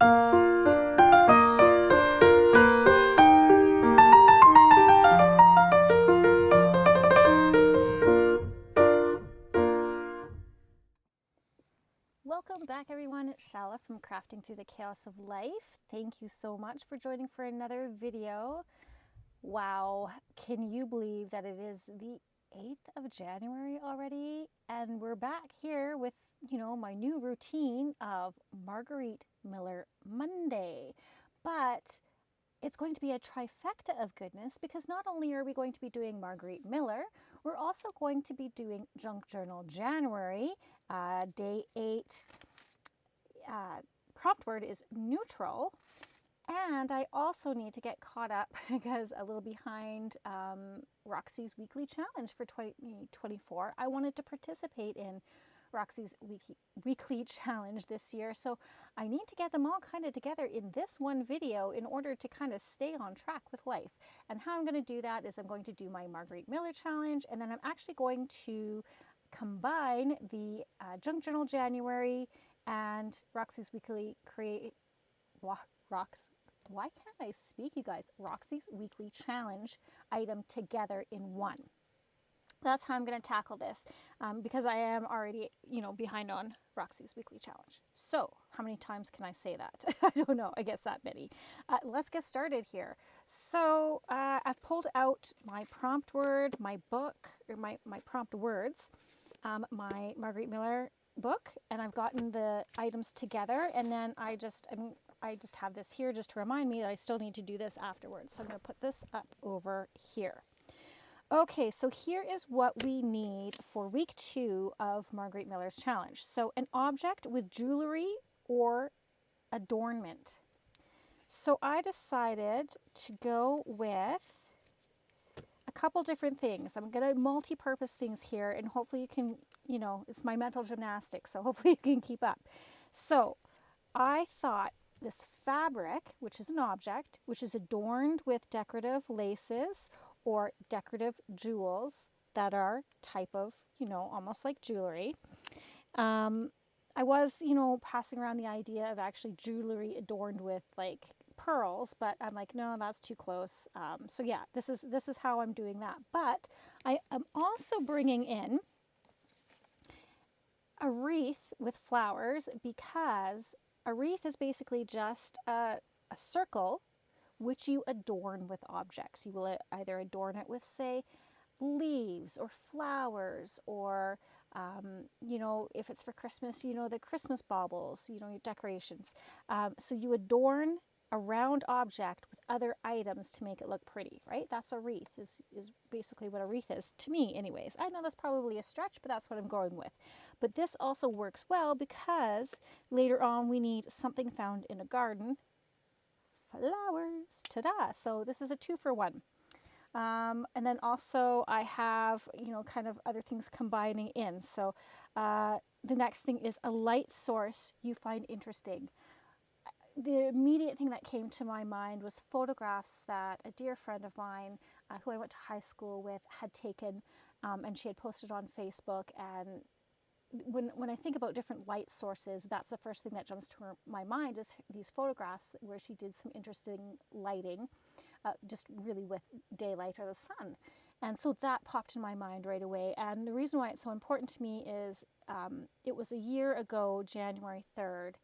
Welcome back, everyone. It's Chala from Crafting Through the Chaos of Life. Thank you so much for joining for another video. Wow, can you believe that it is the 8th of January already? And we're back here with, my new routine of Margarete Miller Monday. But it's going to be a trifecta of goodness, because not only are we going to be doing Margarete Miller, we're also going to be doing Junk Journal January, day 8. Prompt word is neutral. And I also need to get caught up because a little behind Roxy's weekly challenge for 2024. I wanted to participate in Roxy's weekly challenge this year, so I need to get them all kind of together in this one video in order to kind of stay on track with life. And how I'm going to do that is I'm going to do my Margarete Miller challenge, and then I'm actually going to combine the Junk Journal January and Roxy's weekly why can't I speak, you guys? Roxy's weekly challenge item together in one. That's how I'm going to tackle this, because I am already, behind on Roxy's weekly challenge. So how many times can I say that? I don't know. I guess that many. Let's get started here. So I've pulled out my prompt word, my book, or my prompt words, my Margarete Miller book, and I've gotten the items together, and then I just have this here just to remind me that I still need to do this afterwards. So I'm going to put this up over here. Okay, so here is what we need for week 2 of Margarete Miller's challenge. So an object with jewelry or adornment. So I decided to go with a couple different things. I'm going to multi-purpose things here, and hopefully you can, it's my mental gymnastics, so hopefully you can keep up. So I thought this fabric, which is an object, which is adorned with decorative laces or decorative jewels that are type of, almost like jewelry. I was, passing around the idea of actually jewelry adorned with like pearls, but I'm like, no, that's too close. So yeah, this is how I'm doing that. But I am also bringing in a wreath with flowers, because a wreath is basically just a circle which you adorn with objects. You will either adorn it with, say, leaves or flowers, or if it's for Christmas, the Christmas baubles, your decorations. So you adorn a round object with other items to make it look pretty, right? That's a wreath, is basically what a wreath is, to me anyways. I know that's probably a stretch, but that's what I'm going with. But this also works well because later on we need something found in a garden. Flowers, ta-da! So this is a 2-for-1. And then also I have, kind of other things combining in. So the next thing is a light source you find interesting. The immediate thing that came to my mind was photographs that a dear friend of mine, who I went to high school with, had taken, and she had posted on Facebook. And when I think about different light sources, that's the first thing that jumps to my mind, is these photographs where she did some interesting lighting, just really with daylight or the sun. And so that popped in my mind right away. And the reason why it's so important to me is it was a year ago, January 3rd,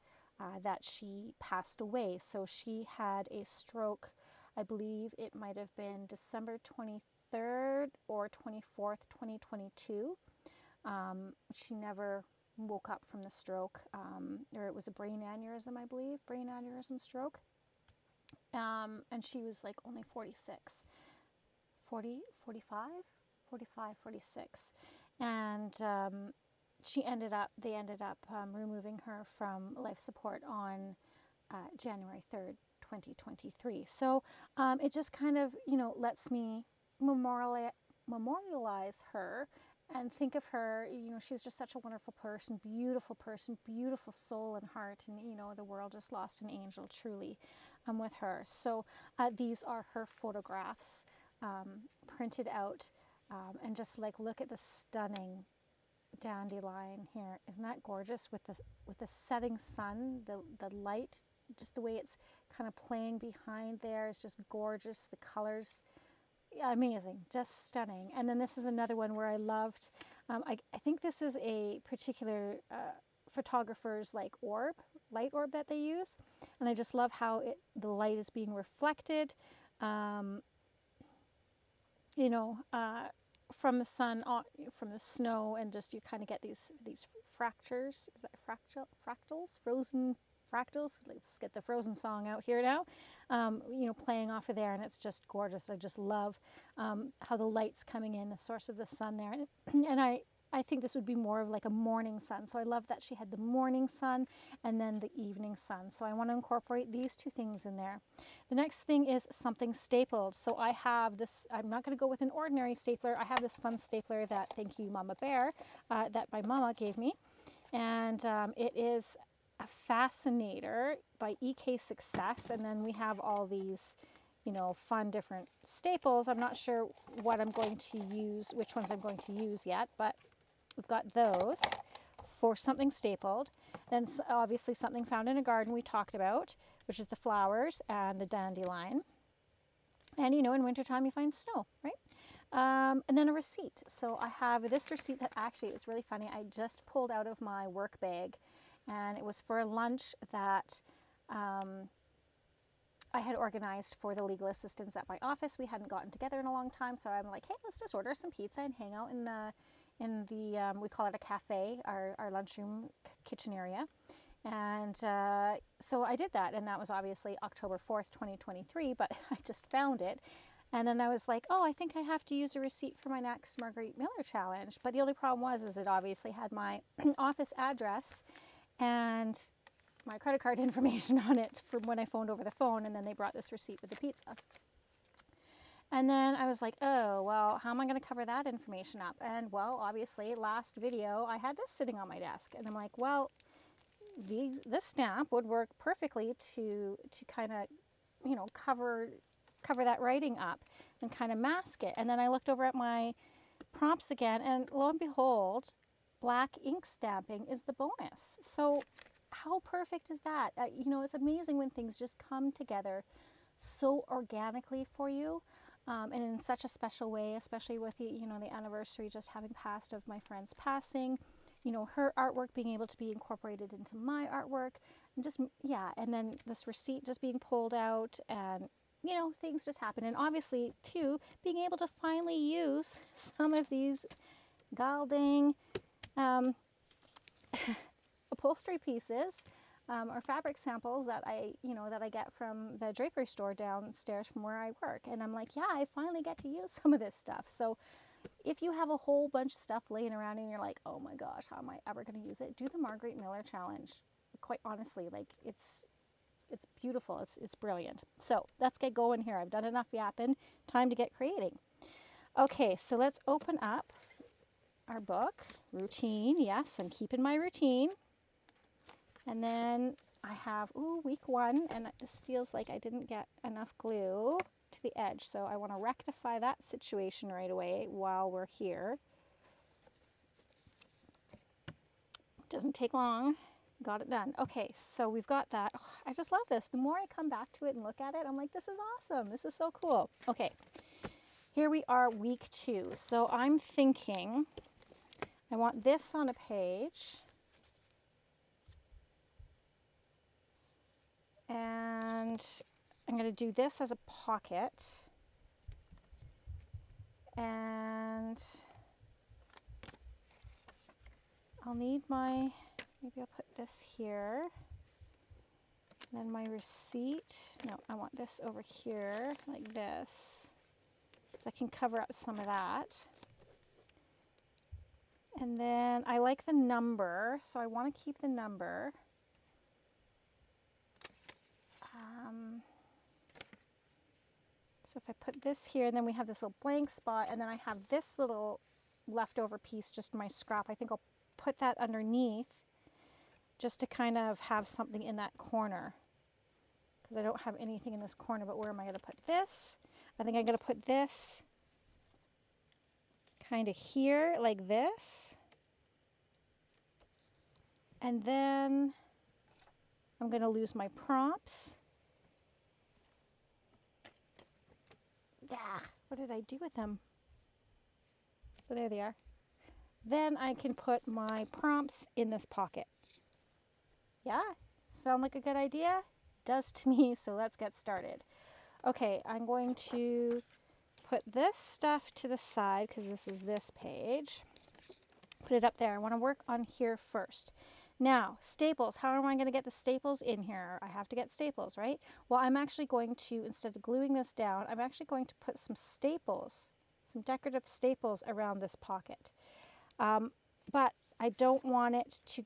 that she passed away. So she had a stroke, I believe it might have been December 23rd or 24th, 2022. She never woke up from the stroke, or it was a brain aneurysm, I believe, brain aneurysm stroke. And she was like only 46, 46. And they ended up removing her from life support on January 3rd, 2023. So it just kind of, lets me memorialize her and think of her. She was just such a wonderful person, beautiful soul and heart. And, the world just lost an angel, truly, with her. So these are her photographs printed out. And just like, look at the stunning dandelion here. Isn't that gorgeous with the setting sun, the light just the way it's kind of playing behind there is just gorgeous. The colors, yeah, amazing, just stunning. And then this is another one where I loved, I think this is a particular photographer's like light orb that they use. And I just love how the light is being reflected, you know, from the sun, from the snow, and just you kind of get these fractures. Is that fractals? Frozen fractals? Let's get the Frozen song out here now. You know, playing off of there, and it's just gorgeous. I just love how the light's coming in, the source of the sun there, and I think this would be more of like a morning sun. So I love that she had the morning sun and then the evening sun. So I want to incorporate these two things in there. The next thing is something stapled. So I have this, I'm not going to go with an ordinary stapler. I have this fun stapler that, thank you Mama Bear, that my mama gave me. And it is a Fascinator by EK Success. And then we have all these, you know, fun different staples. I'm not sure what I'm going to use, which ones I'm going to use yet, but we've got those for something stapled. Then obviously something found in a garden we talked about, which is the flowers and the dandelion. And you know, in wintertime you find snow, right? And then a receipt. So I have this receipt that actually is really funny. I just pulled out of my work bag, and it was for a lunch that I had organized for the legal assistants at my office. We hadn't gotten together in a long time, so I'm like, hey, let's just order some pizza and hang out in the we call it a cafe, our lunchroom kitchen area. And so I did that, and that was obviously October 4th, 2023, but I just found it. And then I was like, oh, I think I have to use a receipt for my next Margarete Miller challenge. But the only problem was it obviously had my office address and my credit card information on it from when I phoned over the phone, and then they brought this receipt with the pizza. And then I was like, oh, well, how am I going to cover that information up? And well, obviously, last video, I had this sitting on my desk. And I'm like, well, this stamp would work perfectly to kind of, you know, cover that writing up and kind of mask it. And then I looked over at my prompts again, and lo and behold, black ink stamping is the bonus. So how perfect is that? You know, it's amazing when things just come together so organically for you. And in such a special way, especially with the, you know, the anniversary just having passed of my friend's passing, you know, her artwork being able to be incorporated into my artwork, and just, yeah, and then this receipt just being pulled out, and, you know, things just happen. And obviously, too, being able to finally use some of these galding upholstery pieces, or fabric samples that I get from the drapery store downstairs from where I work. And I'm like, yeah, I finally get to use some of this stuff. So if you have a whole bunch of stuff laying around and you're like, oh my gosh, how am I ever going to use it? Do the Margarete Miller challenge. Quite honestly, like it's beautiful. It's brilliant. So let's get going here. I've done enough yapping. Time to get creating. Okay, so let's open up our book. Routine. Yes, I'm keeping my routine. And then I have, week 1, and this feels like I didn't get enough glue to the edge. So I want to rectify that situation right away while we're here. Doesn't take long. Got it done. Okay, so we've got that. Oh, I just love this. The more I come back to it and look at it, I'm like, this is awesome. This is so cool. Okay, here we are, week 2. So I'm thinking I want this on a page. And I'm going to do this as a pocket. And I'll need maybe I'll put this here. And then my receipt. No, I want this over here like this, because I can cover up some of that. And then I like the number, so I want to keep the number. So if I put this here, and then we have this little blank spot, and then I have this little leftover piece, just my scrap. I think I'll put that underneath just to kind of have something in that corner, because I don't have anything in this corner. But where am I going to put this? I think I'm going to put this kind of here like this. And then I'm going to lose my prompts. Ah, what did I do with them? Oh, there they are. Then I can put my prompts in this pocket. Yeah, sound like a good idea? Does to me, so let's get started. Okay, I'm going to put this stuff to the side because this is this page. Put it up there. I want to work on here first. Now, staples. How am I going to get the staples in here? I have to get staples, right? Well, I'm actually going to, instead of gluing this down, I'm actually going to put some staples, some decorative staples around this pocket. But I don't want it to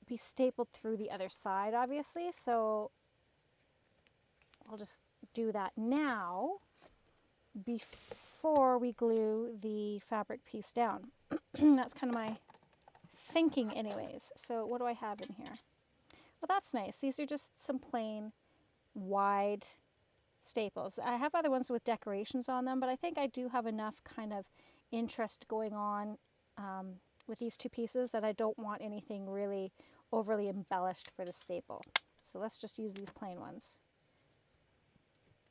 be stapled through the other side, obviously, so I'll just do that now before we glue the fabric piece down. That's kind of my thinking anyways. So what do I have in here? Well, that's nice. These are just some plain wide staples. I have other ones with decorations on them, but I think I do have enough kind of interest going on with these two pieces that I don't want anything really overly embellished for the staple. So let's just use these plain ones.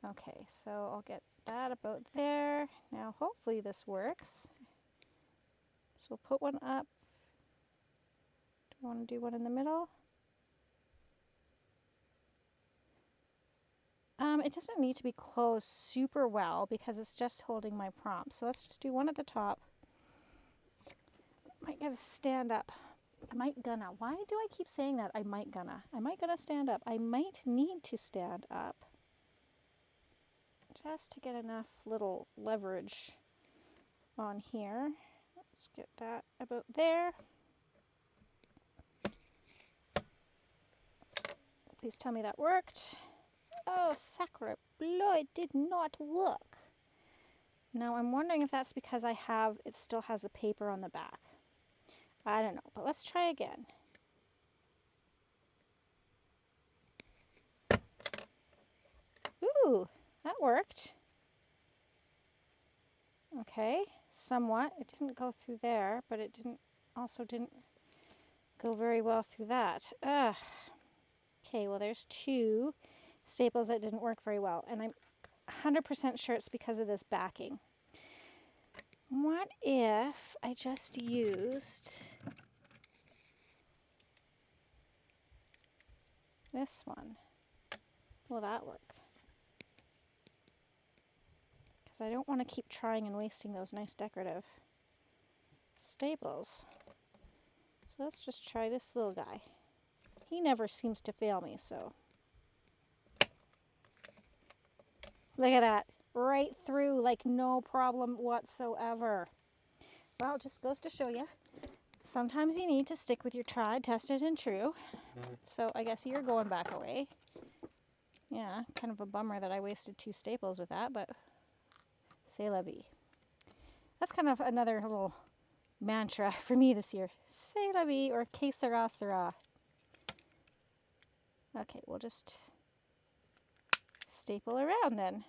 Okay, so I'll get that about there. Now hopefully this works. So we'll put one up. Do I want to do one in the middle? It doesn't need to be closed super well because it's just holding my prompt. So let's just do one at the top. Might gotta stand up. I might gonna. Why do I keep saying that? I might gonna. I might gonna stand up. I might need to stand up just to get enough little leverage on here. Let's get that about there. Please tell me that worked. Oh, sacre bleu, it did not work. Now I'm wondering if that's because it still has the paper on the back. I don't know, but let's try again. Ooh, that worked. Okay, somewhat. It didn't go through there, but it also didn't go very well through that. Ugh. Okay, well there's two staples that didn't work very well, and I'm 100% sure it's because of this backing. What if I just used this one? Will that work? Because I don't want to keep trying and wasting those nice decorative staples. So let's just try this little guy. He never seems to fail me, so. Look at that. Right through, like no problem whatsoever. Well, it just goes to show you, sometimes you need to stick with your tried, tested, and true. So I guess you're going back away. Yeah, kind of a bummer that I wasted two staples with that, but c'est la vie. That's kind of another little mantra for me this year. C'est la vie, or que sera, sera. Okay, we'll just staple around then.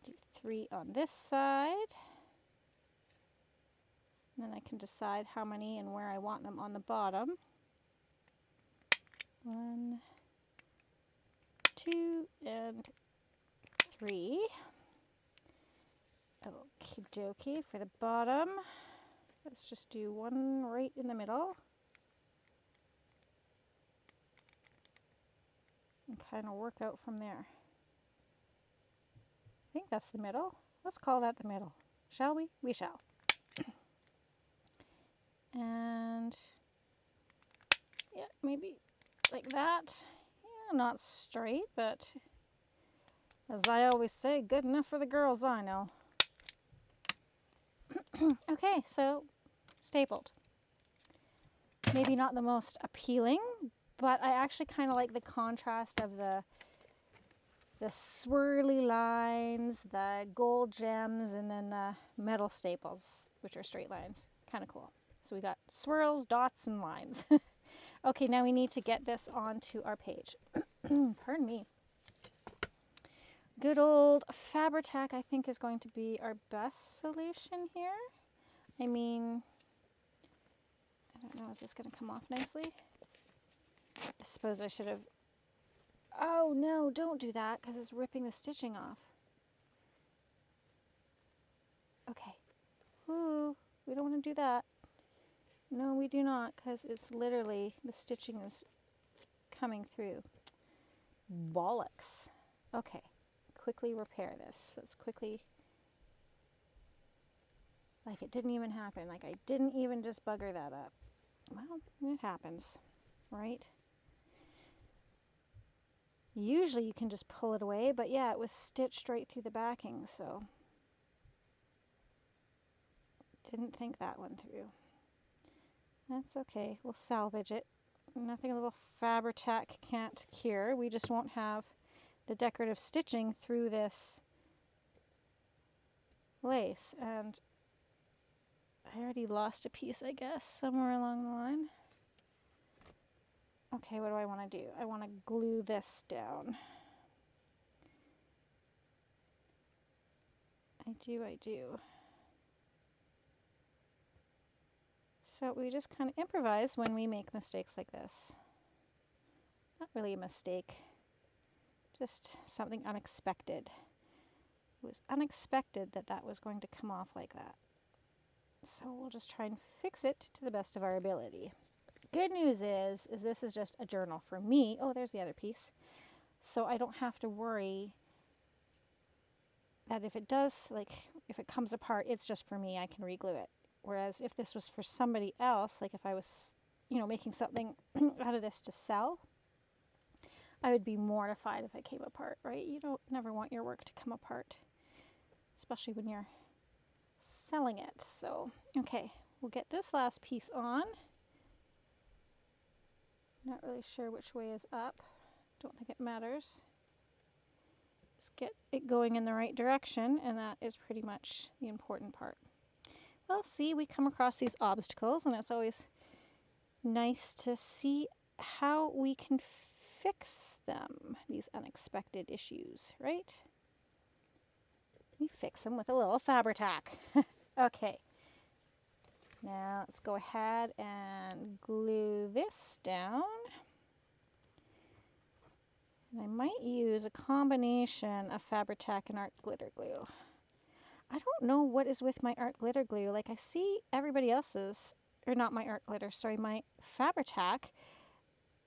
Do 3 on this side. And then I can decide how many and where I want them on the bottom. 1, 2, and 3. Okie dokie for the bottom. Let's just do one right in the middle. And kind of work out from there. I think that's the middle. Let's call that the middle. Shall we? We shall. And yeah, maybe like that. Yeah, not straight, but as I always say, good enough for the girls I know. Okay, so stapled. Maybe not the most appealing, but I actually kind of like the contrast of the swirly lines, the gold gems, and then the metal staples, which are straight lines. Kind of cool. So we got swirls, dots, and lines. Okay, now we need to get this onto our page. Pardon me. Good old Fabri-Tac, I think, is going to be our best solution here. I mean, I don't know, is this going to come off nicely? suppose I should have... Oh no, don't do that because it's ripping the stitching off. Okay. Ooh, we don't want to do that. No, we do not, because it's literally, the stitching is coming through. Bollocks. Okay, quickly repair this. Let's quickly, like it didn't even happen. Like I didn't even just bugger that up. Well, it happens, right? Usually you can just pull it away, but yeah, it was stitched right through the backing, so didn't think that one through. That's okay, we'll salvage it. Nothing a little Fabri-Tac can't cure. We just won't have the decorative stitching through this lace. And I already lost a piece, I guess, somewhere along the line. Okay, what do I want to do? I want to glue this down. I do. So we just kind of improvise when we make mistakes like this. Not really a mistake, just something unexpected. It was unexpected that that was going to come off like that. So we'll just try and fix it to the best of our ability. Good news is this is just a journal for me. Oh, there's the other piece. So I don't have to worry that if it does, like if it comes apart, it's just for me, I can reglue it. Whereas if this was for somebody else, like if I was, you know, making something out of this to sell, I would be mortified if it came apart, right? You don't never want your work to come apart, especially when you're selling it. So, okay, we'll get this last piece on. Not really sure which way is up. Don't think it matters. Just get it going in the right direction, and that is pretty much the important part. Well, see, we come across these obstacles, and it's always nice to see how we can fix them, these unexpected issues, right? We fix them with a little Fabri-Tac. Okay. Now let's go ahead and glue this down. And I might use a combination of Fabri-Tac and art glitter glue. I don't know what is with my art glitter glue. Like I see everybody else's, or not my art glitter, sorry, my Fabri-Tac.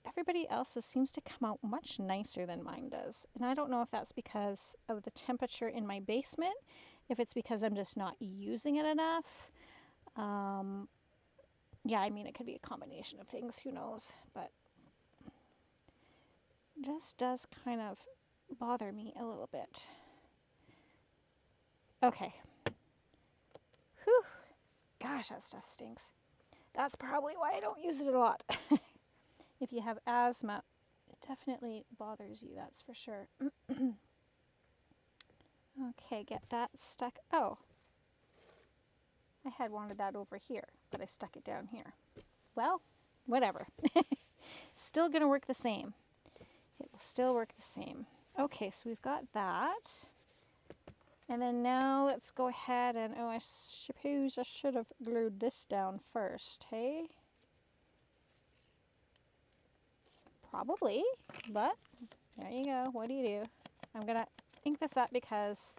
Everybody else's seems to come out much nicer than mine does. And I don't know if that's because of the temperature in my basement, if it's because I'm just not using it enough. Yeah, I mean, it could be a combination of things, who knows, but it just does kind of bother me a little bit. Okay. Whew. Gosh, that stuff stinks. That's probably why I don't use it a lot. If you have asthma, it definitely bothers you, that's for sure. Okay, get that stuck. Oh, I had wanted that over here, but I stuck it down here. Well, whatever. Still gonna work the same. It will still work the same. Okay, so we've got that. And then now let's go ahead and, oh, I suppose I should have glued this down first, hey? Probably, but there you go. What do you do? I'm gonna ink this up because,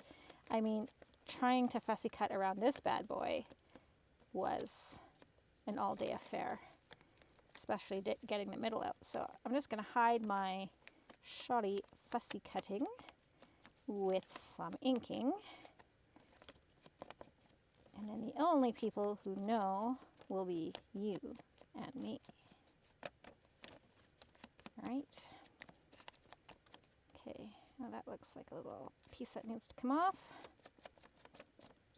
I mean, trying to fussy cut around this bad boy was an all-day affair, especially getting the middle out. So I'm just gonna hide my shoddy fussy cutting with some inking. And then the only people who know will be you and me. Right? Okay, now that looks like a little piece that needs to come off.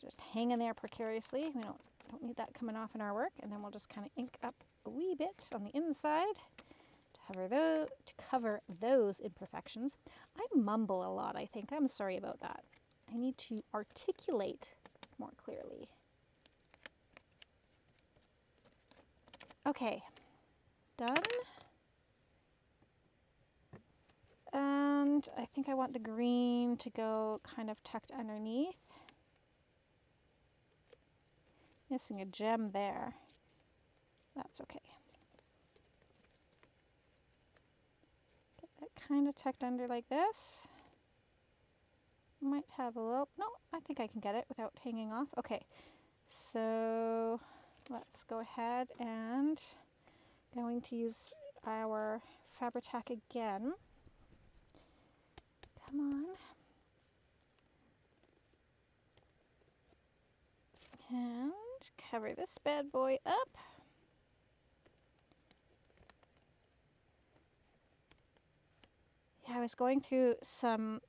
Just hanging there precariously. We don't need that coming off in our work. And then we'll just kind of ink up a wee bit on the inside to cover those imperfections. I mumble a lot, I think. I'm sorry about that. I need to articulate more clearly. Okay, done. And I think I want the green to go kind of tucked underneath. Missing a gem there. That's okay. kind of tucked under like this. Might have a little, no, I think I can get it without hanging off. Okay, so let's go ahead and going to use our Fabri-Tac again. Come on. And cover this bad boy up. Yeah, I was going through some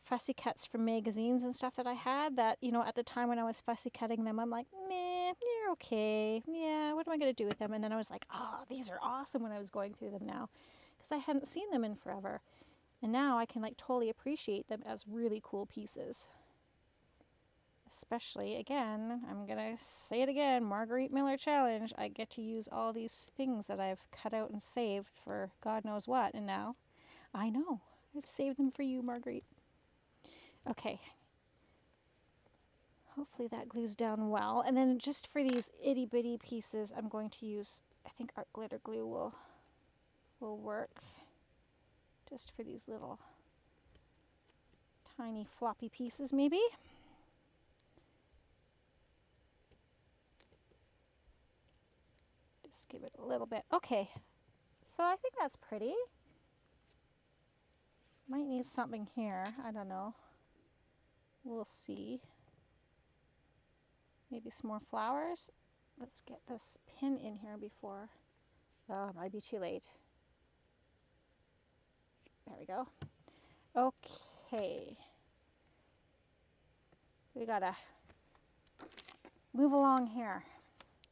fussy cuts from magazines and stuff that I had that, you know, at the time when I was fussy cutting them, I'm like, meh, they're okay. Yeah, what am I going to do with them? And then I was like, oh, these are awesome when I was going through them now, because I hadn't seen them in forever. And now I can like totally appreciate them as really cool pieces. Especially, again, I'm going to say it again, Margarete Miller Challenge. I get to use all these things that I've cut out and saved for God knows what. And now I know I've saved them for you, Marguerite. Okay. Hopefully that glues down well. And then just for these itty bitty pieces, I'm going to use, I think art glitter glue will work. Just for these little tiny floppy pieces maybe. Just give it a little bit. Okay, so I think that's pretty. Might need something here, I don't know. We'll see. Maybe some more flowers. Let's get this pin in here before, oh, it might be too late. There we go. Okay. We gotta move along here.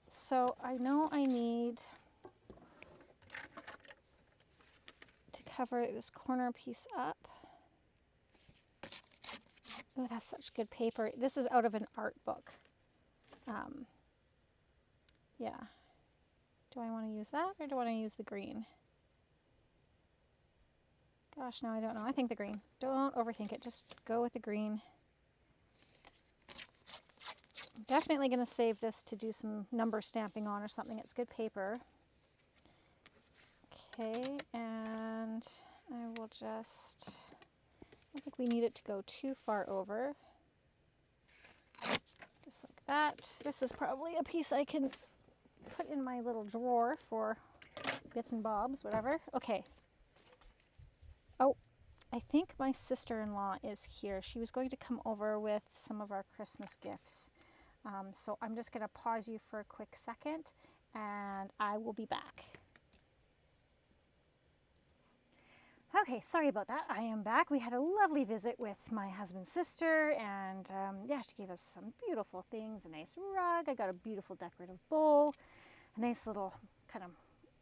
So I know I need to cover this corner piece up. Oh, that's such good paper. This is out of an art book. Yeah. Do I want to use that or do I want to use the green? Gosh, no, I don't know. I think the green. Don't overthink it. Just go with the green. I'm definitely going to save this to do some number stamping on or something. It's good paper. Okay, and I will just, I don't think we need it to go too far over. Just like that. This is probably a piece I can put in my little drawer for bits and bobs, whatever. Okay. Oh, I think my sister-in-law is here. She was going to come over with some of our Christmas gifts. So I'm just going to pause you for a quick second and I will be back. Okay, sorry about that. I am back. We had a lovely visit with my husband's sister and yeah, she gave us some beautiful things, a nice rug. I got a beautiful decorative bowl, a nice little kind of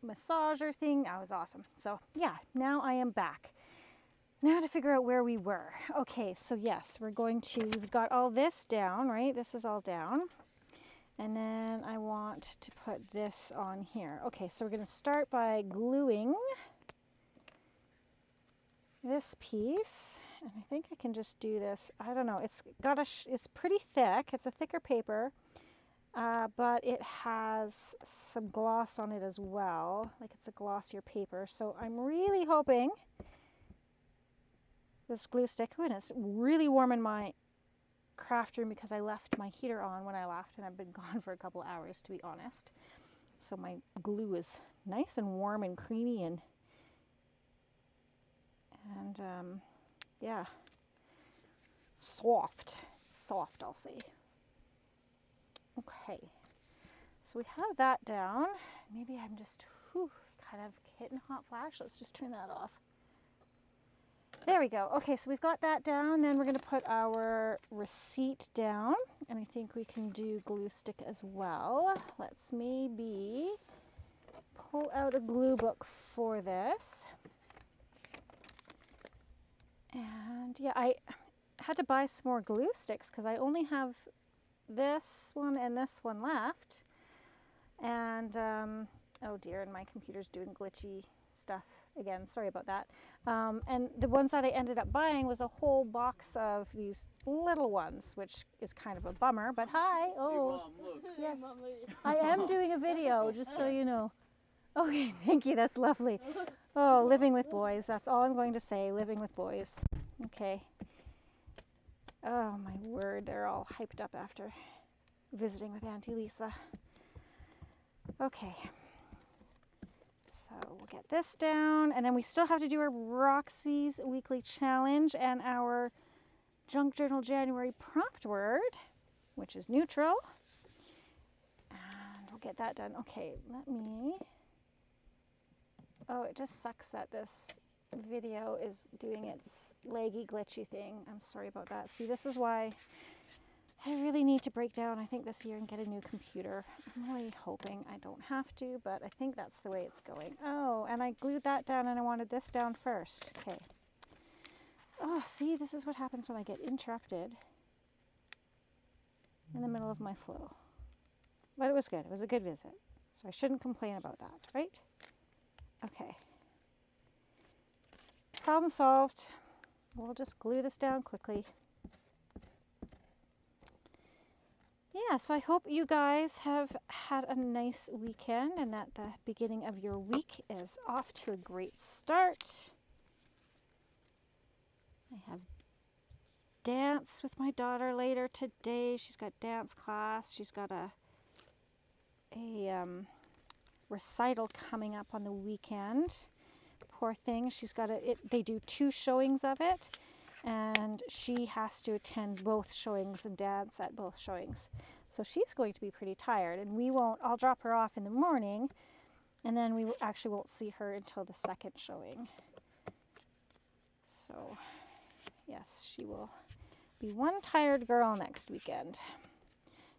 massager thing. That was awesome. So yeah, now I am back. Now to figure out where we were. Okay, so yes, we've got all this down, right? This is all down. And then I want to put this on here. Okay, so we're going to start by gluing this piece. And I think I can just do this. I don't know. It's pretty thick. It's a thicker paper, but it has some gloss on it as well. Like it's a glossier paper. So I'm really hoping this glue stick, and it's really warm in my craft room because I left my heater on when I left and I've been gone for a couple hours, to be honest. So my glue is nice and warm and creamy and yeah, soft, I'll say. Okay, so we have that down. Maybe I'm just kind of hitting hot flash. Let's just turn that off. There we go. Okay, so we've got that down. Then we're going to put our receipt down. And I think we can do glue stick as well. Let's maybe pull out a glue book for this. And yeah, I had to buy some more glue sticks because I only have this one and this one left. And, oh dear, and my computer's doing glitchy stuff again. Sorry about that. And the ones that I ended up buying was a whole box of these little ones, which is kind of a bummer, but hi. Oh, hey, Mom, look. Yes, I am doing a video, just so you know. Okay, thank you. That's lovely. Oh, living with boys. That's all I'm going to say. Living with boys. Okay. Oh my word, they're all hyped up after visiting with Auntie Lisa. Okay. So we'll get this down, and then we still have to do our Roxy's weekly challenge and our Junk Journal January prompt word, which is neutral. And we'll get that done. Okay, let me... Oh, it just sucks that this video is doing its laggy, glitchy thing. I'm sorry about that. See, this is why I really need to break down, I think, this year and get a new computer. I'm really hoping I don't have to, but I think that's the way it's going. Oh, and I glued that down and I wanted this down first. Okay. Oh, see, this is what happens when I get interrupted in the middle of my flow. But it was good. It was a good visit. So I shouldn't complain about that, right? Okay. Problem solved. We'll just glue this down quickly. Yeah, so I hope you guys have had a nice weekend and that the beginning of your week is off to a great start. I have dance with my daughter later today. She's got dance class. She's got a recital coming up on the weekend. Poor thing, she's got they do 2 showings of it, and she has to attend both showings and dance at both showings. So she's going to be pretty tired, and I'll drop her off in the morning, and then we actually won't see her until the second showing. So yes, she will be one tired girl next weekend.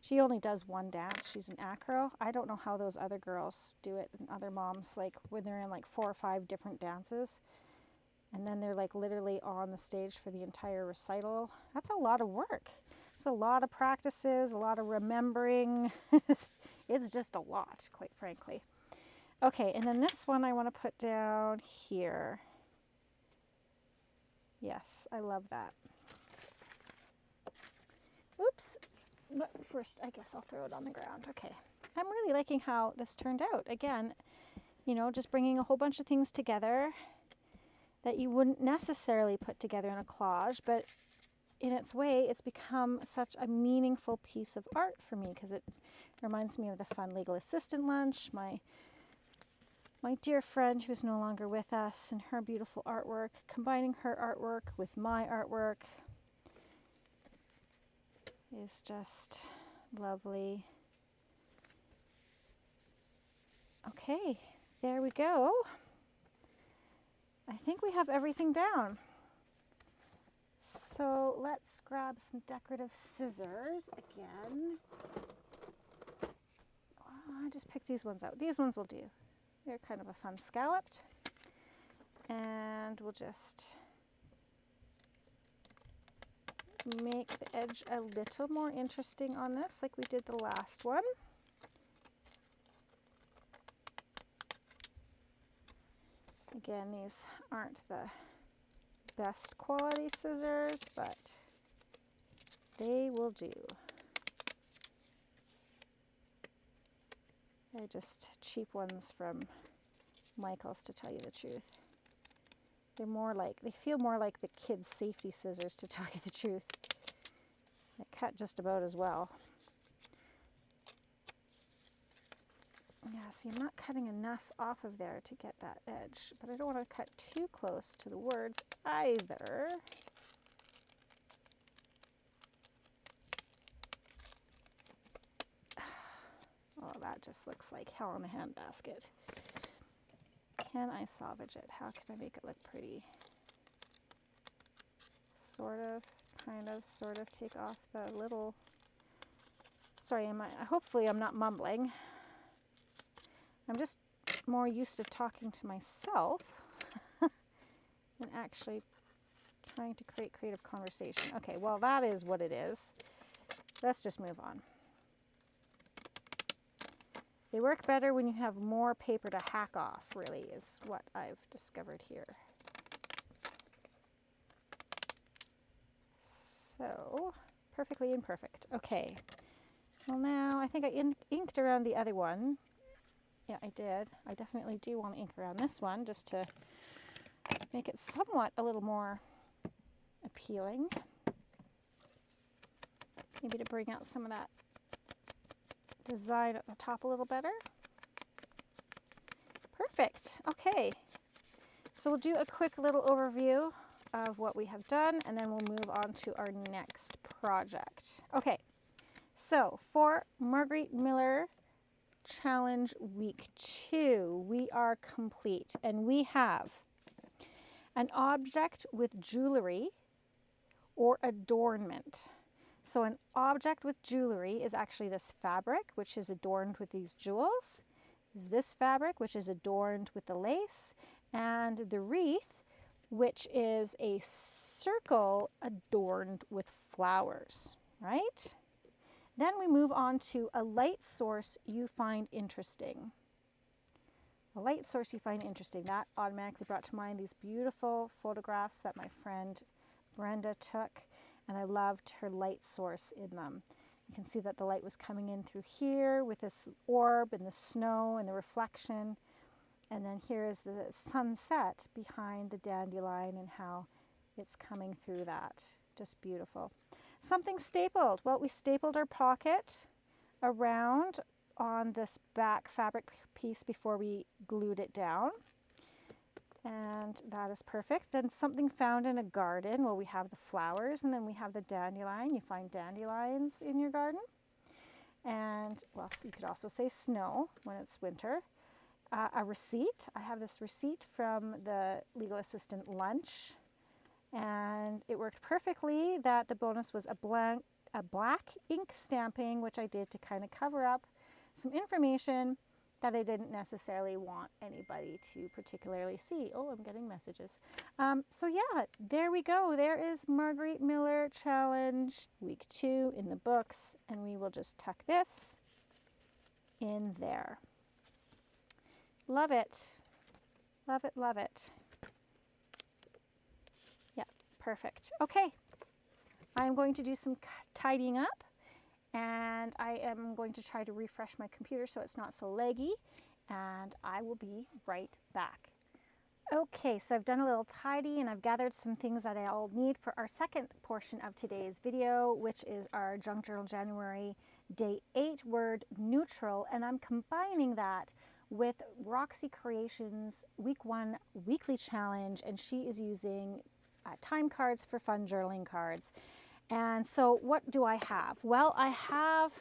She only does one dance. She's an acro. I don't know how those other girls do it, and other moms, like when they're in like 4 or 5 different dances, and then they're like literally on the stage for the entire recital. That's a lot of work. It's a lot of practices, a lot of remembering. It's just a lot, quite frankly. Okay, and then this one I want to put down here. Yes, I love that. Oops. But first, I guess I'll throw it on the ground. Okay. I'm really liking how this turned out. Again, you know, just bringing a whole bunch of things together that you wouldn't necessarily put together in a collage, but in its way, it's become such a meaningful piece of art for me because it reminds me of the fun legal assistant lunch, my dear friend who's no longer with us, and her beautiful artwork, combining her artwork with my artwork is just lovely. Okay, there we go. I think we have everything down. So let's grab some decorative scissors again. I just picked these ones out. These ones will do. They're kind of a fun scalloped. And we'll just make the edge a little more interesting on this, like we did the last one. Again, these aren't the best quality scissors, but they will do. They're just cheap ones from Michael's, to tell you the truth. They feel more like the kids' safety scissors, to tell you the truth. They cut just about as well. Yeah, see, I'm not cutting enough off of there to get that edge, but I don't want to cut too close to the words either. Oh, that just looks like hell in a handbasket. Can I salvage it? How can I make it look pretty? Sort of, kind of, sort of take off the little... Sorry, hopefully I'm not mumbling. I'm just more used to talking to myself than actually trying to create creative conversation. Okay, well, that is what it is. Let's just move on. They work better when you have more paper to hack off, really, is what I've discovered here. So, perfectly imperfect. Okay. Well, now I think I inked around the other one. Yeah, I did. I definitely do want to ink around this one just to make it somewhat a little more appealing. Maybe to bring out some of that design at the top a little better. Perfect. Okay. So we'll do a quick little overview of what we have done, and then we'll move on to our next project. Okay. So for Margarete Miller Challenge Week 2, we are complete, and we have an object with jewelry or adornment. So an object with jewelry is actually this fabric, which is adorned with these jewels. Is this fabric, which is adorned with the lace, and the wreath, which is a circle adorned with flowers, right? Then we move on to a light source you find interesting. A light source you find interesting. That automatically brought to mind these beautiful photographs that my friend Brenda took, and I loved her light source in them. You can see that the light was coming in through here with this orb and the snow and the reflection. And then here is the sunset behind the dandelion and how it's coming through that. Just beautiful. Something stapled. Well, we stapled our pocket around on this back fabric piece before we glued it down. And that is perfect. Then something found in a garden. Well, we have the flowers, and then we have the dandelion. You find dandelions in your garden. And, well, so you could also say snow when it's winter. A receipt. I have this receipt from the legal assistant lunch, and it worked perfectly that the bonus was a black ink stamping, which I did to kind of cover up some information that I didn't necessarily want anybody to particularly see. Oh, I'm getting messages. So yeah, there we go. There is Margarete Miller Challenge Week 2 in the books, and we will just tuck this in there. Love it. Love it, love it. Yeah, perfect. Okay, I'm going to do some tidying up, and I am going to try to refresh my computer so it's not so laggy, and I will be right back. Okay, so I've done a little tidy, and I've gathered some things that I'll need for our second portion of today's video, which is our Junk Journal January Day 8 word neutral, and I'm combining that with Roxy Creations Week 1 Weekly Challenge, and she is using time cards for fun journaling cards. And so what do I have? Well, I have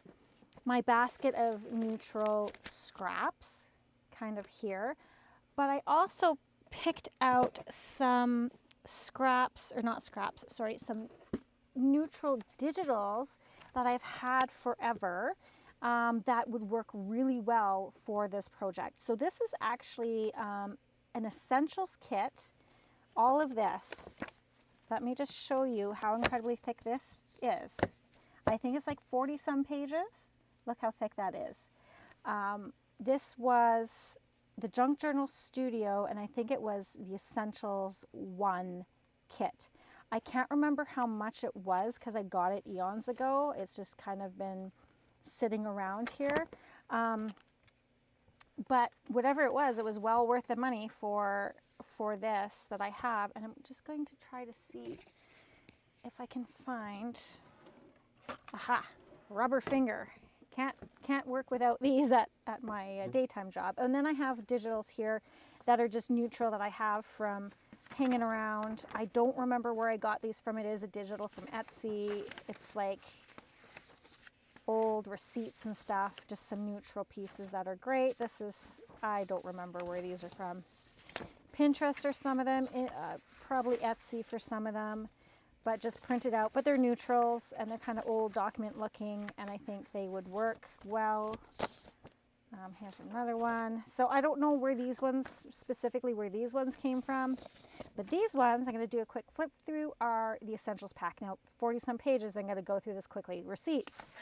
my basket of neutral scraps kind of here, but I also picked out some scraps, or not scraps, sorry, some neutral digitals that I've had forever that would work really well for this project. So this is actually an essentials kit. All of this. Let me just show you how incredibly thick this is. I think it's like 40 some pages. Look how thick that is. This was the Junk Journal Studio, and I think it was the Essentials 1 kit. I can't remember how much it was because I got it eons ago. It's just kind of been sitting around here. But whatever it was well worth the money for this that I have. And I'm just going to try to see if I can find, aha, rubber finger. Can't work without these at my daytime job. And then I have digitals here that are just neutral that I have from hanging around. I don't remember where I got these from. It is a digital from Etsy. It's like old receipts and stuff, just some neutral pieces that are great. This is, I don't remember where these are from. Pinterest or some of them, probably Etsy for some of them, but just printed out. But they're neutrals and they're kind of old document looking, and I think they would work well. Here's another one. So I don't know where these ones, specifically where these ones came from, but these ones, I'm going to do a quick flip through, are the Essentials pack. Now, 40 some pages, I'm going to go through this quickly. Receipts.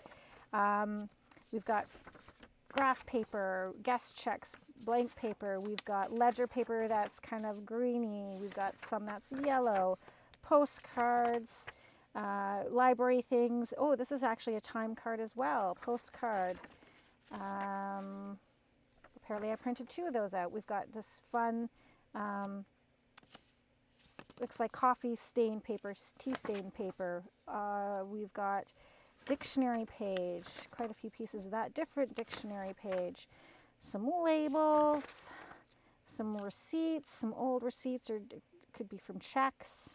We've got graph paper, guest checks, blank paper. We've got ledger paper that's kind of greeny. We've got some that's yellow. Postcards, library things. Oh, this is actually a time card as well. Postcard. apparently I printed 2 of those out. We've got this fun, looks like coffee stain paper, tea stain paper. We've got dictionary page, quite a few pieces of that, different dictionary page, some labels, some receipts, some old receipts, or it could be from checks,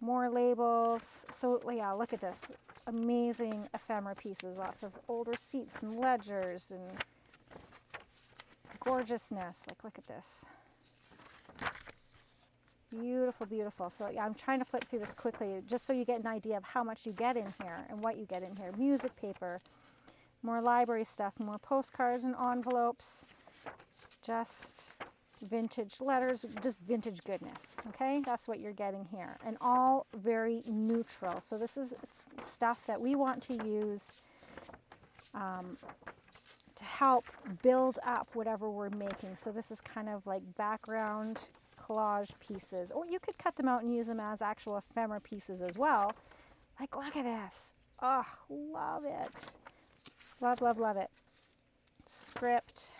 more labels. So yeah, look at this, amazing ephemera pieces, lots of old receipts and ledgers and gorgeousness. Like, look at this. Beautiful, beautiful. So yeah, I'm trying to flip through this quickly just so you get an idea of how much you get in here and what you get in here. Music paper, more library stuff, more postcards and envelopes, just vintage letters, just vintage goodness. Okay, that's what you're getting here, and all very neutral. So this is stuff that we want to use to help build up whatever we're making. So this is kind of like background collage pieces, or you could cut them out and use them as actual ephemera pieces as well. Like, look at this. Oh, love it. Love, love, love it. Script.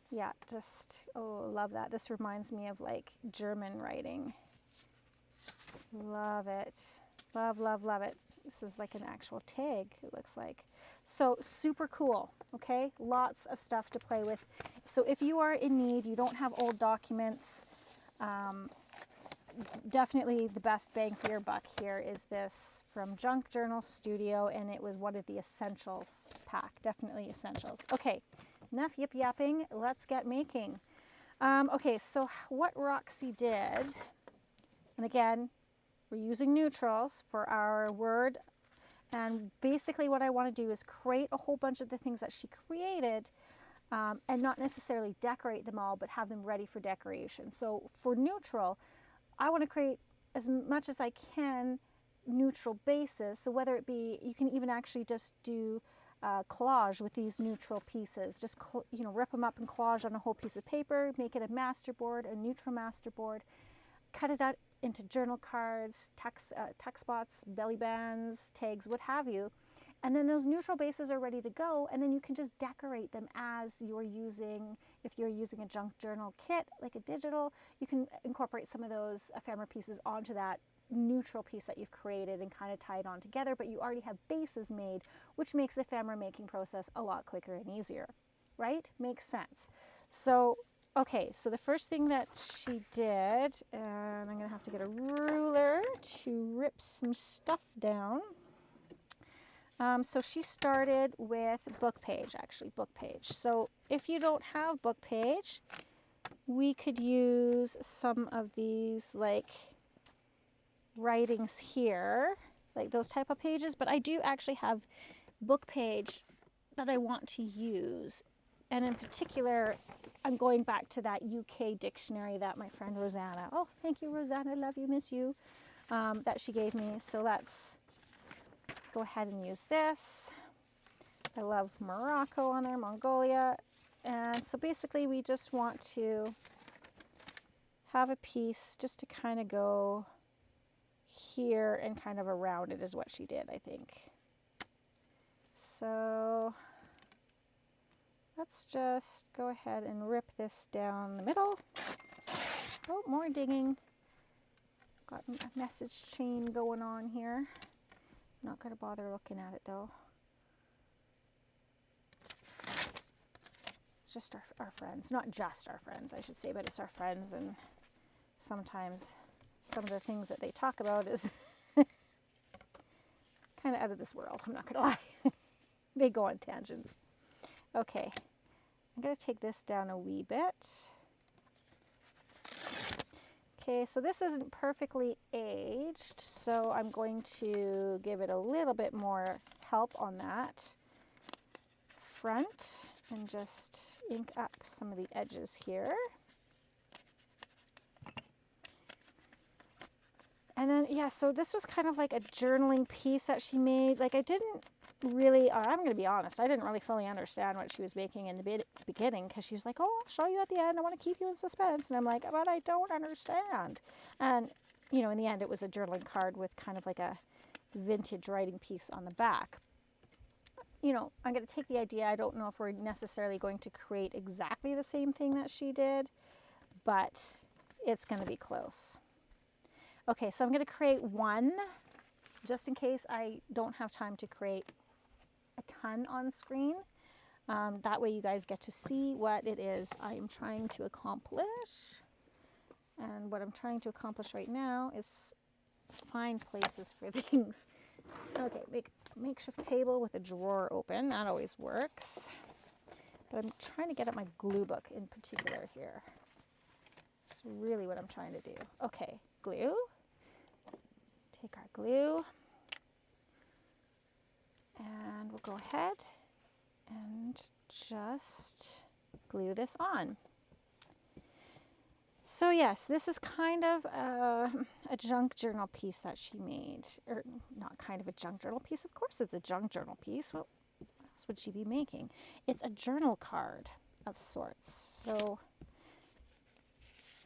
Yeah, just, oh, love that. This reminds me of like German writing. Love it. Love, love, love it. This is like an actual tag, it looks like. So super cool, okay? Lots of stuff to play with. So if you are in need, you don't have old documents, definitely the best bang for your buck here is this from Junk Journal Studio, and it was one of the essentials pack, definitely essentials. Okay, enough yip yapping, let's get making. Okay, so what Roxy did, and again, we're using neutrals for our word, and basically what I want to do is create a whole bunch of the things that she created, and not necessarily decorate them all, but have them ready for decoration. So for neutral, I want to create as much as I can neutral bases. So whether it be, you can even actually just do collage with these neutral pieces. Just rip them up and collage on a whole piece of paper, make it a master board, a neutral master board, cut it out into journal cards, text spots, belly bands, tags, what have you. And then those neutral bases are ready to go, and then you can just decorate them as you're using, if you're using a junk journal kit, like a digital, you can incorporate some of those ephemera pieces onto that neutral piece that you've created and kind of tie it on together, but you already have bases made, which makes the ephemera making process a lot quicker and easier, right? Makes sense. So, okay, so the first thing that she did, and I'm gonna have to get a ruler to rip some stuff down. So she started with book page, actually, book page. So if you don't have book page, we could use some of these like writings here, like those type of pages, but I do actually have book page that I want to use. And in particular, I'm going back to that UK dictionary that my friend Rosanna, oh, thank you, Rosanna, love you, miss you, that she gave me. So let's go ahead and use this. I love Morocco on there, Mongolia. And so basically we just want to have a piece just to kind of go here and kind of around it is what she did, I think. So let's just go ahead and rip this down the middle. Oh, more digging. Got a message chain going on here. Not going to bother looking at it though. It's just our friends. Not just our friends, I should say, but it's our friends, and sometimes some of the things that they talk about is kind of out of this world, I'm not going to lie. They go on tangents. Okay, I'm going to take this down a wee bit. Okay, so this isn't perfectly aged, so I'm going to give it a little bit more help on that front and just ink up some of the edges here. And then, yeah, so this was kind of like a journaling piece that she made. Like, I didn't really, I'm going to be honest, I didn't really fully understand what she was making in the beginning, because she was like, oh, I'll show you at the end. I want to keep you in suspense. And I'm like, but I don't understand. And, you know, in the end, it was a journaling card with kind of like a vintage writing piece on the back. you know, I'm going to take the idea. I don't know if we're necessarily going to create exactly the same thing that she did, but it's going to be close. Okay, so I'm going to create one just in case I don't have time to create a ton on screen. That way you guys get to see what it is I am trying to accomplish. And what I'm trying to accomplish right now is find places for things. Okay, make a makeshift table with a drawer open. That always works. But I'm trying to get at my glue book in particular here. That's really what I'm trying to do. Okay, glue. Take our glue. And we'll go ahead and just glue this on. So yes, this is kind of a junk journal piece that she made. Or not kind of a junk journal piece, of course it's a junk journal piece. What else would she be making? It's a journal card of sorts. So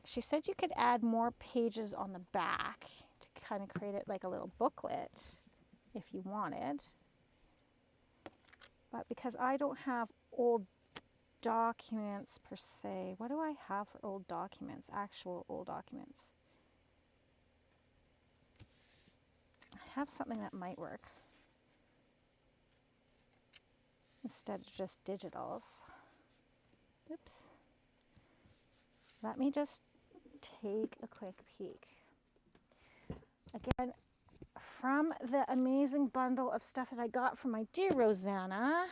she said you could add more pages on the back to kind of create it like a little booklet if you wanted. But because I don't have old documents per se, what do I have for old documents, actual old documents? I have something that might work instead of just digitals. Oops. Let me just take a quick peek. Again, from the amazing bundle of stuff that I got from my dear Rosanna,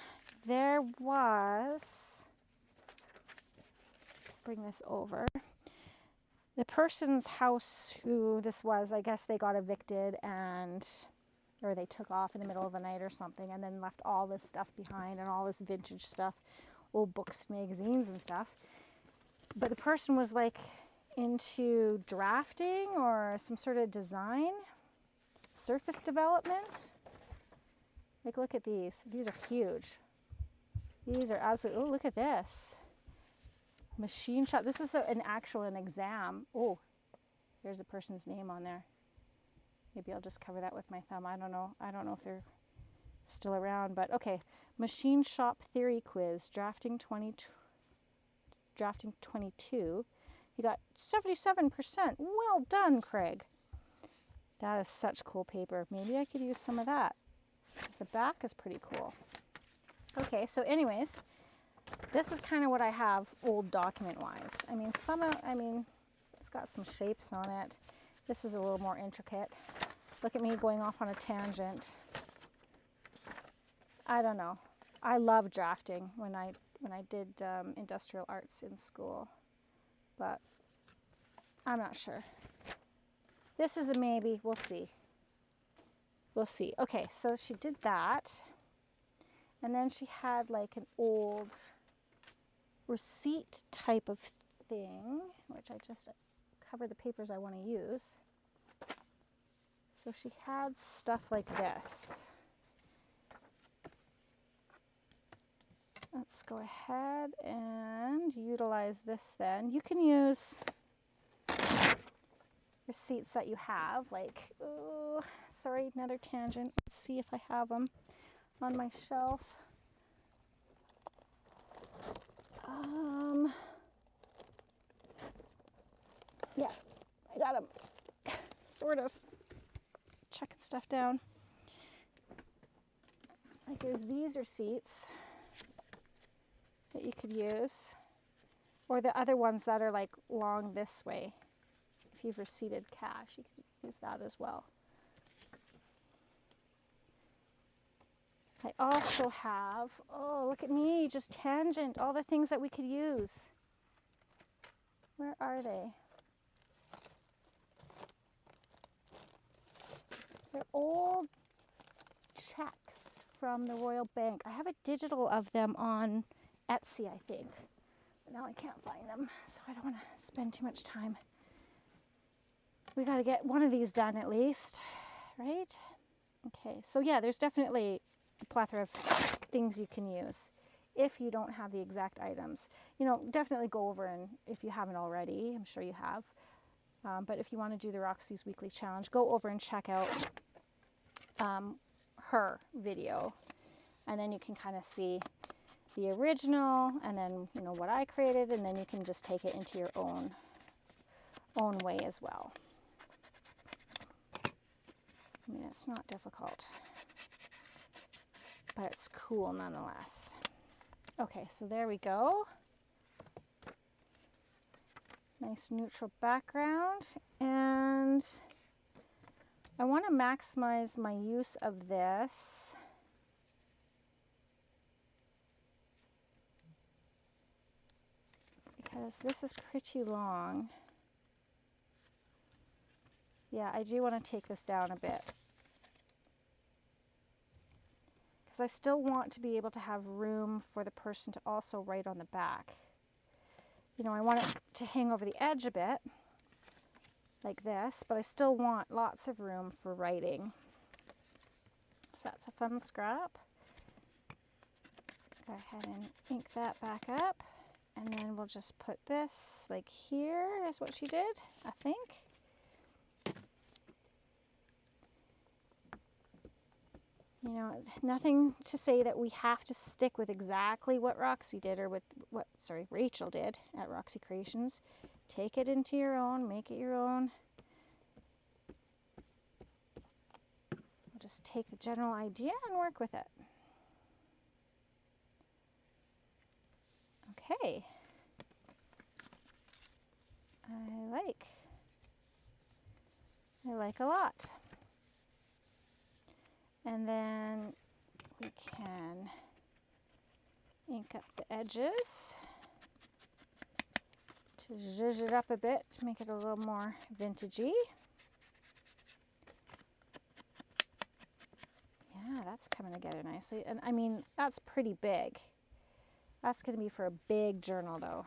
there was, bring this over, the person's house who this was, I guess they got evicted and, or they took off in the middle of the night or something and then left all this stuff behind and all this vintage stuff, old books, magazines and stuff. But the person was like into drafting or some sort of design, surface development. Like, look at these. These are huge. These are absolutely, oh, look at this. Machine shop. This is an exam. Oh, there's a person's name on there. Maybe I'll just cover that with my thumb. I don't know. I don't know if they're still around, but okay. Machine shop theory quiz, drafting 22. You got 77%. Well done, Craig. That is such cool paper. Maybe I could use some of that. The back is pretty cool. Okay, so anyways, this is kind of what I have old document-wise. I mean, it's got some shapes on it. This is a little more intricate. Look at me going off on a tangent. I don't know. I love drafting when I did industrial arts in school, but I'm not sure. This is a maybe. We'll see. We'll see. Okay, so she did that. And then she had like an old receipt type of thing, which I just cover the papers I want to use. So she had stuff like this. Let's go ahead and utilize this then. You can use receipts that you have, like, oh, sorry, another tangent. Let's see if I have them on my shelf. Yeah, I got them. Sort of checking stuff down. Like there's these receipts that you could use, or the other ones that are like long this way. If you've receipted cash, you could use that as well. I also have, oh, look at me, just tangent, all the things that we could use. Where are they? They're old checks from the Royal Bank. I have a digital of them on Etsy, I think. But now I can't find them, so I don't want to spend too much time. We got to get one of these done at least, right? Okay, so yeah, there's definitely a plethora of things you can use if you don't have the exact items. You know, definitely go over, and if you haven't already, I'm sure you have. But if you want to do the Roxy's Weekly Challenge, go over and check out her video. And then you can kind of see the original and then, you know, what I created, and then you can just take it into your own way as well. I mean, it's not difficult, but it's cool nonetheless. Okay, so there we go. Nice neutral background, and I want to maximize my use of this. Because this is pretty long. Yeah, I do want to take this down a bit. Because I still want to be able to have room for the person to also write on the back. You know, I want it to hang over the edge a bit, like this, but I still want lots of room for writing. So that's a fun scrap. Go ahead and ink that back up. And then we'll just put this like here is what she did, I think. You know, nothing to say that we have to stick with exactly what Roxy did or what Rachel did at Roxy Creations. Take it into your own, make it your own. We'll just take the general idea and work with it. Okay. I like a lot. And then we can ink up the edges to zhuzh it up a bit to make it a little more vintagey. Yeah, that's coming together nicely. And I mean, that's pretty big. That's going to be for a big journal though.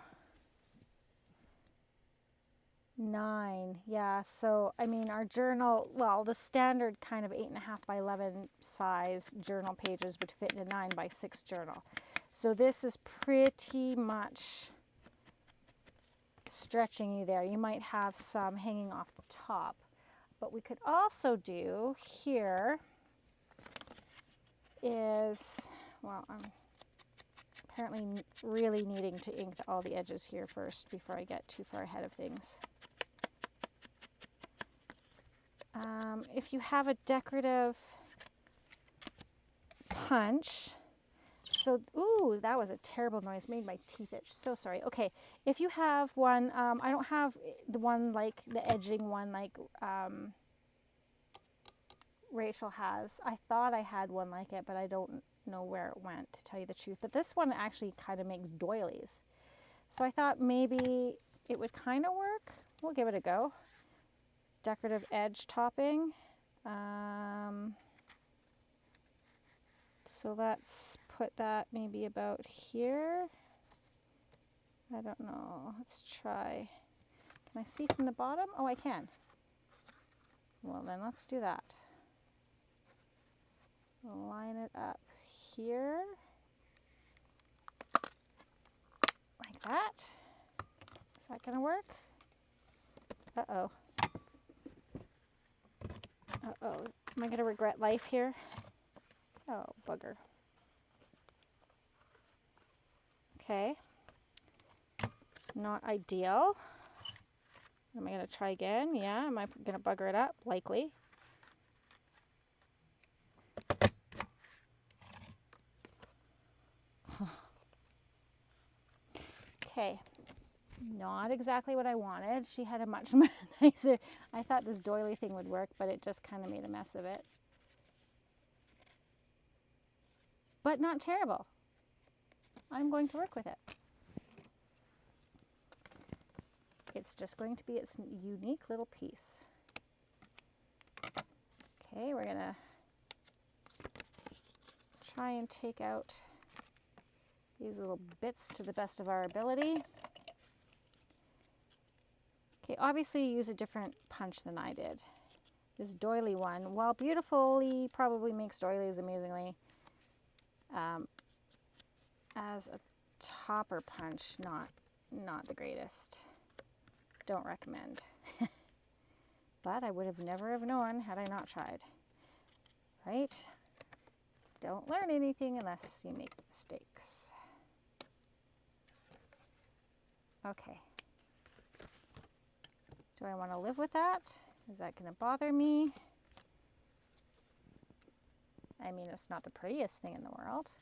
9, yeah, so I mean our journal, well, the standard kind of 8.5 by 11 size journal pages would fit in a 9 by 6 journal. So this is pretty much stretching you there. You might have some hanging off the top, but we could also do here is, well, I'm apparently really needing to ink all the edges here first before I get too far ahead of things. If you have a decorative punch, so, ooh, that was a terrible noise, made my teeth itch, so sorry. Okay, if you have one, I don't have the one like the edging one like Rachel has. I thought I had one like it, but I don't know where it went, to tell you the truth. But this one actually kind of makes doilies. So I thought maybe it would kind of work. We'll give it a go. Decorative edge topping. So let's put that maybe about here. I don't know. Let's try. Can I see from the bottom? Oh, I can. Well, then let's do that. Line it up here. Like that. Is that going to work? Uh-oh. Uh-oh. Am I going to regret life here? Oh, bugger. Okay. Not ideal. Am I going to try again? Yeah. Am I going to bugger it up? Likely. Okay. Not exactly what I wanted. She had a much nicer, I thought this doily thing would work, but it just kind of made a mess of it. But not terrible. I'm going to work with it. It's just going to be its unique little piece. Okay, we're going to try and take out these little bits to the best of our ability. Okay, obviously you use a different punch than I did. This doily one, while beautifully probably makes doilies amazingly, as a topper punch, not the greatest. Don't recommend. But I would have never have known had I not tried. Right? Don't learn anything unless you make mistakes. Okay. Do I want to live with that? Is that going to bother me? I mean, it's not the prettiest thing in the world,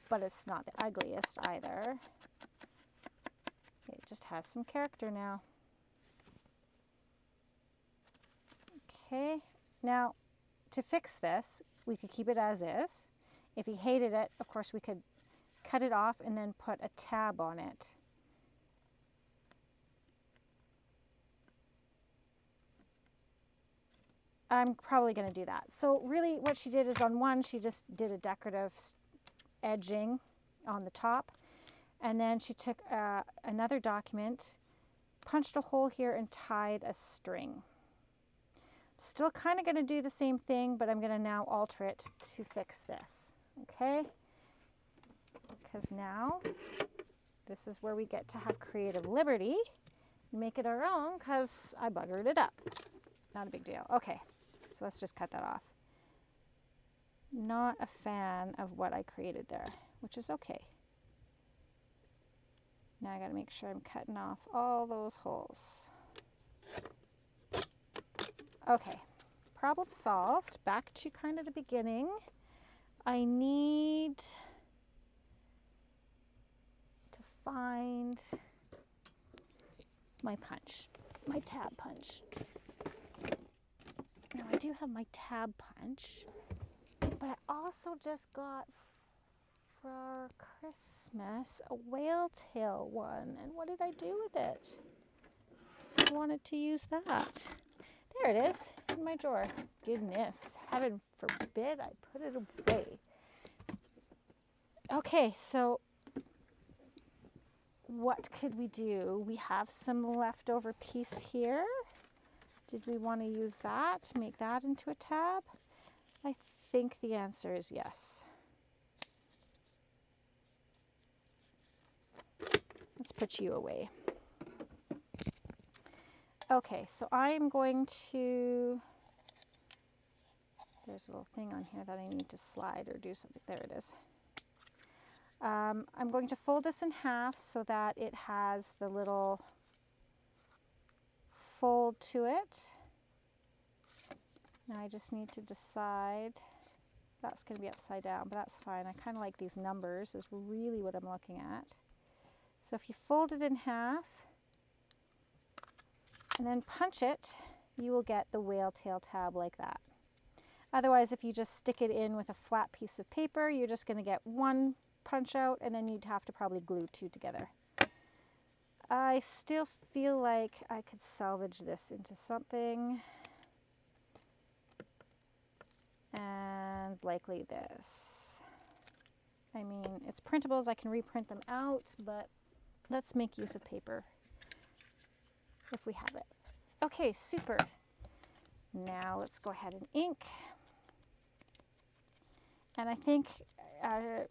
but it's not the ugliest either. It just has some character now. Okay, now to fix this, we could keep it as is. If he hated it, of course, we could cut it off and then put a tab on it. I'm probably going to do that. So really what she did is on one, she just did a decorative edging on the top. And then she took another document, punched a hole here and tied a string. Still kind of going to do the same thing, but I'm going to now alter it to fix this. Okay? Because now this is where we get to have creative liberty and make it our own because I buggered it up. Not a big deal. Okay, so let's just cut that off. Not a fan of what I created there, which is okay. Now I got to make sure I'm cutting off all those holes. Okay, problem solved. Back to kind of the beginning. I need to find my punch, my tab punch. Now I do have my tab punch, but I also just got for Christmas a whale tail one. And what did I do with it? I wanted to use that. There it is in my drawer. Goodness, heaven forbid I put it away. Okay, so what could we do? We have some leftover piece here. Did we want to use that to make that into a tab? I think the answer is yes. Let's put you away. Okay, so I'm going to, there's a little thing on here that I need to slide or do something. There it is. I'm going to fold this in half so that it has the little fold to it. Now I just need to decide, that's going to be upside down, but that's fine. I kind of like these numbers is really what I'm looking at. So if you fold it in half and then punch it, you will get the whale tail tab like that. Otherwise, if you just stick it in with a flat piece of paper, you're just going to get one punch out and then you'd have to probably glue two together. I still feel like I could salvage this into something. And likely this. I mean, it's printables, I can reprint them out, but let's make use of paper if we have it. Okay, super. Now let's go ahead and ink. And I think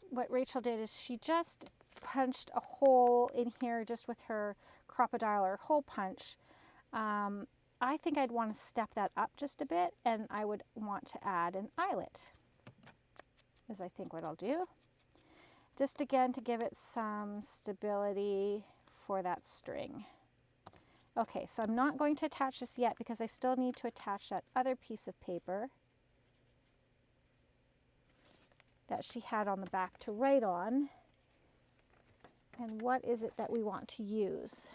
what Rachel did is she just punched a hole in here just with her crocodile or hole punch. I think I'd want to step that up just a bit, and I would want to add an eyelet, is I think what I'll do. Just again to give it some stability for that string. Okay, so I'm not going to attach this yet because I still need to attach that other piece of paper that she had on the back to write on. And what is it that we want to use?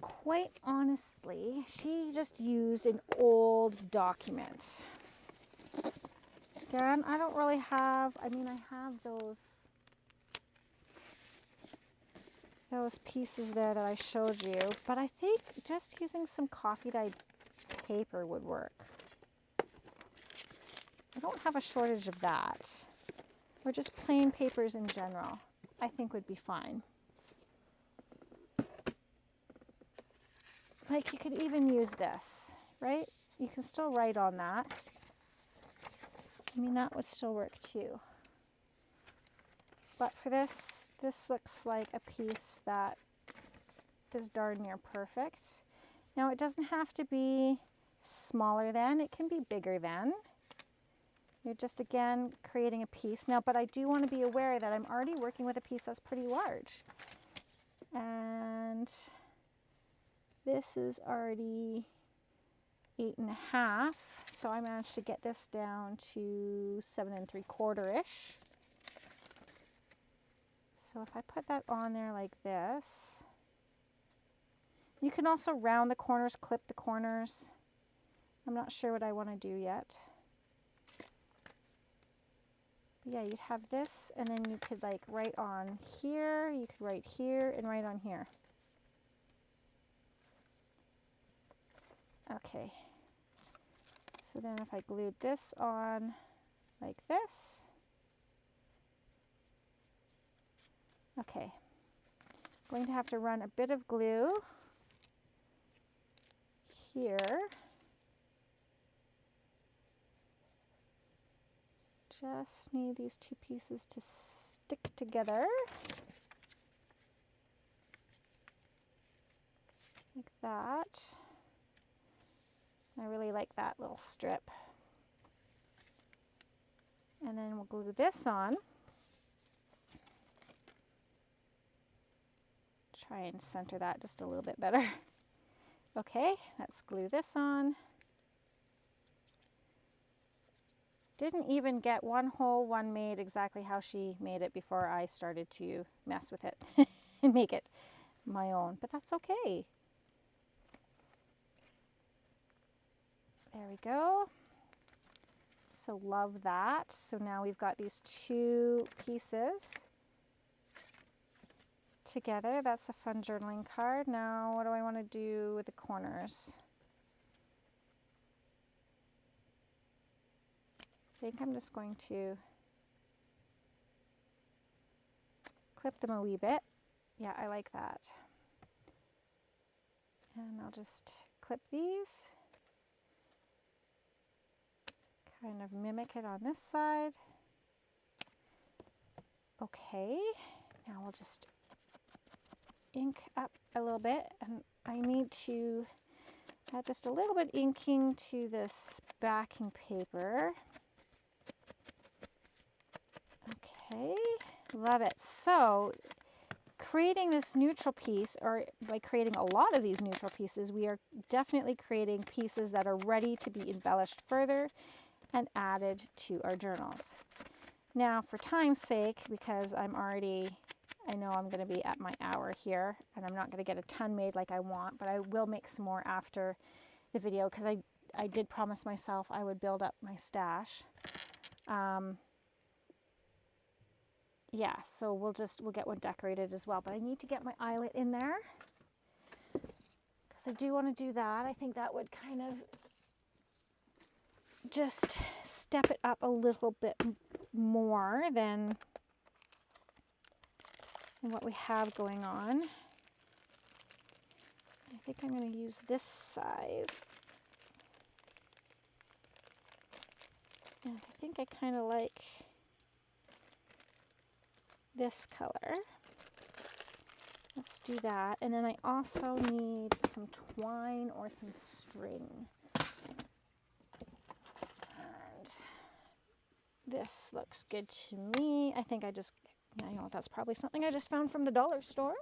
Quite honestly, she just used an old document. Again, I don't really have, I mean, I have those pieces there that I showed you, but I think just using some coffee dyed paper would work. I don't have a shortage of that. Or just plain papers in general, I think would be fine. Like you could even use this, right? You can still write on that. I mean, that would still work too. But for this, this looks like a piece that is darn near perfect. Now it doesn't have to be smaller than, it can be bigger than. You're just, again, creating a piece. Now, but I do want to be aware that I'm already working with a piece that's pretty large. And this is already 8.5. So I managed to get this down to 7 3/4-ish. So if I put that on there like this, you can also round the corners, clip the corners. I'm not sure what I want to do yet. But yeah, you'd have this, and then you could like write on here, you could write here, and write on here. Okay. So then if I glued this on like this. Okay. I'm going to have to run a bit of glue here. Just need these two pieces to stick together. Like that. I really like that little strip. And then we'll glue this on. Try and center that just a little bit better. Okay, let's glue this on. Didn't even get one whole one made exactly how she made it before I started to mess with it and make it my own, but that's okay. There we go. So love that. So now we've got these two pieces together. That's a fun journaling card. Now what do I want to do with the corners? I think I'm just going to clip them a wee bit. Yeah, I like that. And I'll just clip these. Kind of mimic it on this side. Okay, now we'll just ink up a little bit, and I need to add just a little bit inking to this backing paper. Okay, love it. So creating this neutral piece, or by creating a lot of these neutral pieces, we are definitely creating pieces that are ready to be embellished further and added to our journals. Now for time's sake, because I know I'm going to be at my hour here, and I'm not going to get a ton made like I want, but I will make some more after the video, because I did promise myself I would build up my stash. Yeah, so we'll get one decorated as well, but I need to get my eyelet in there because I do want to do that. I think that would kind of just step it up a little bit more than what we have going on. I think I'm going to use this size. And I think I kind of like this color. Let's do that. And then I also need some twine or some string. And this looks good to me. I think I know that's probably something I just found from the dollar store.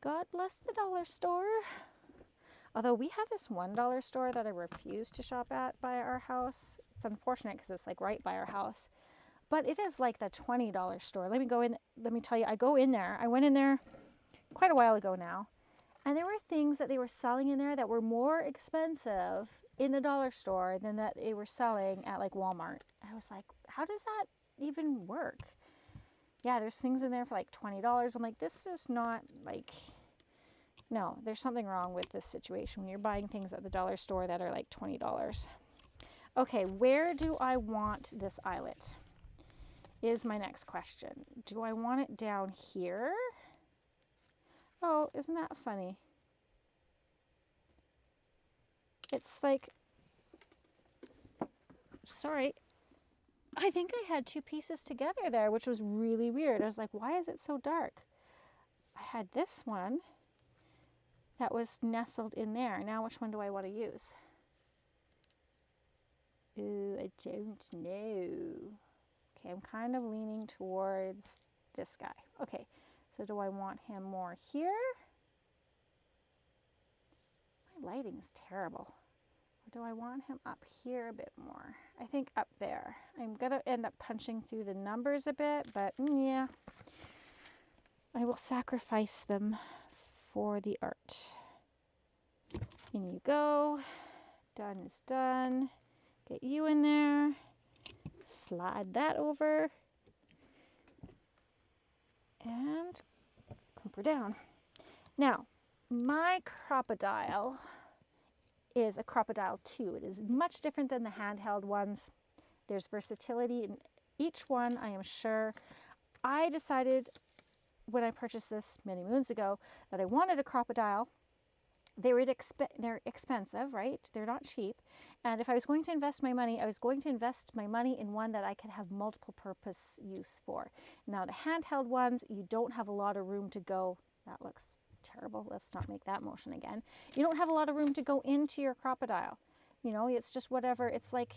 God bless the dollar store. Although we have this $1 store that I refuse to shop at by our house. It's unfortunate because it's like right by our house. But it is like the $20 store. Let me tell you, I went in there quite a while ago now, and there were things that they were selling in there that were more expensive in the dollar store than that they were selling at like Walmart. I was like, how does that even work? Yeah, there's things in there for like $20. I'm like, this is not like, no, there's something wrong with this situation when you're buying things at the dollar store that are like $20. Okay, where do I want this eyelet? Is my next question. Do I want it down here? Oh, isn't that funny? It's like, sorry, I think I had two pieces together there, which was really weird. I was like, why is it so dark? I had this one that was nestled in there. Now which one do I want to use? Ooh, I don't know. Okay, I'm kind of leaning towards this guy. Okay, so do I want him more here? My lighting's terrible. Or do I want him up here a bit more? I think up there. I'm going to end up punching through the numbers a bit, but yeah, I will sacrifice them for the art. In you go. Done is done. Get you in there. Slide that over. And clump her down. Now, my crocodile is a crocodile too. It is much different than the handheld ones. There's versatility in each one, I am sure. I decided when I purchased this many moons ago that I wanted a crocodile. They're expensive, right? They're not cheap. And if I was going to invest my money, I was going to invest my money in one that I could have multiple purpose use for. Now, the handheld ones, you don't have a lot of room to go. That looks terrible. Let's not make that motion again. You don't have a lot of room to go into your crocodile. You know, it's just whatever. It's like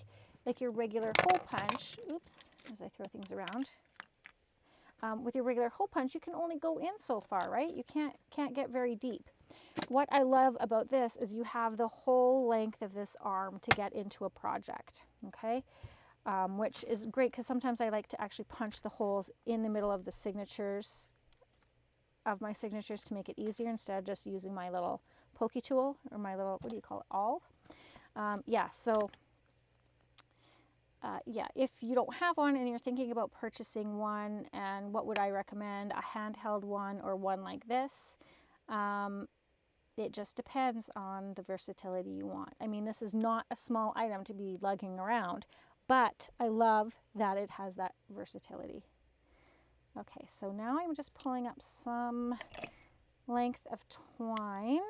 your regular hole punch. Oops, as I throw things around. With your regular hole punch, you can only go in so far, right? You can't get very deep. What I love about this is you have the whole length of this arm to get into a project, okay? Which is great because sometimes I like to actually punch the holes in the middle of the signatures, of my signatures, to make it easier instead of just using my little pokey tool or my little, what do you call it, awl? Yeah, so yeah, if you don't have one and you're thinking about purchasing one, and what would I recommend, a handheld one or one like this? It just depends on the versatility you want. I mean, this is not a small item to be lugging around, but I love that it has that versatility. Okay, so now I'm just pulling up some length of twine.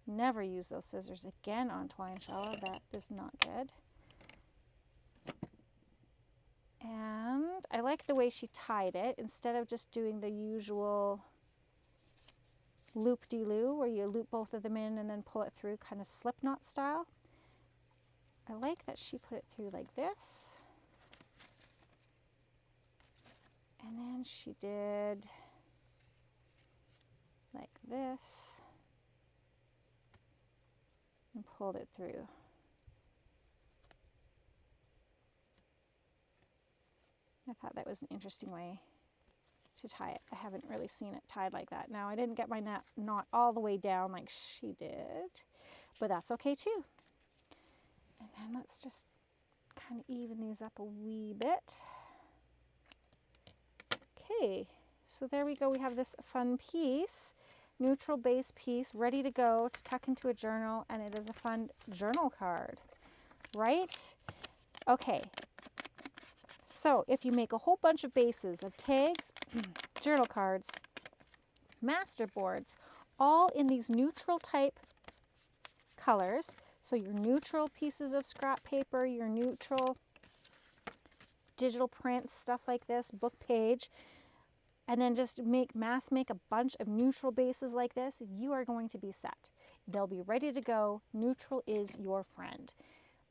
Never use those scissors again on twine, Chala. That is not good. And I like the way she tied it. Instead of just doing the usual loop-de-loo, where you loop both of them in and then pull it through, kind of slip knot style. I like that she put it through like this. And then she did like this and pulled it through. I thought that was an interesting way to tie it. I haven't really seen it tied like that. Now, I didn't get my knot all the way down like she did, but that's okay too. And then let's just kind of even these up a wee bit. Okay, so there we go. We have this fun piece, neutral base piece, ready to go to tuck into a journal, and it is a fun journal card, right? Okay. So if you make a whole bunch of bases of tags, journal cards, master boards, all in these neutral type colors, so your neutral pieces of scrap paper, your neutral digital prints, stuff like this, book page, and then just make a bunch of neutral bases like this, you are going to be set. They'll be ready to go. Neutral is your friend.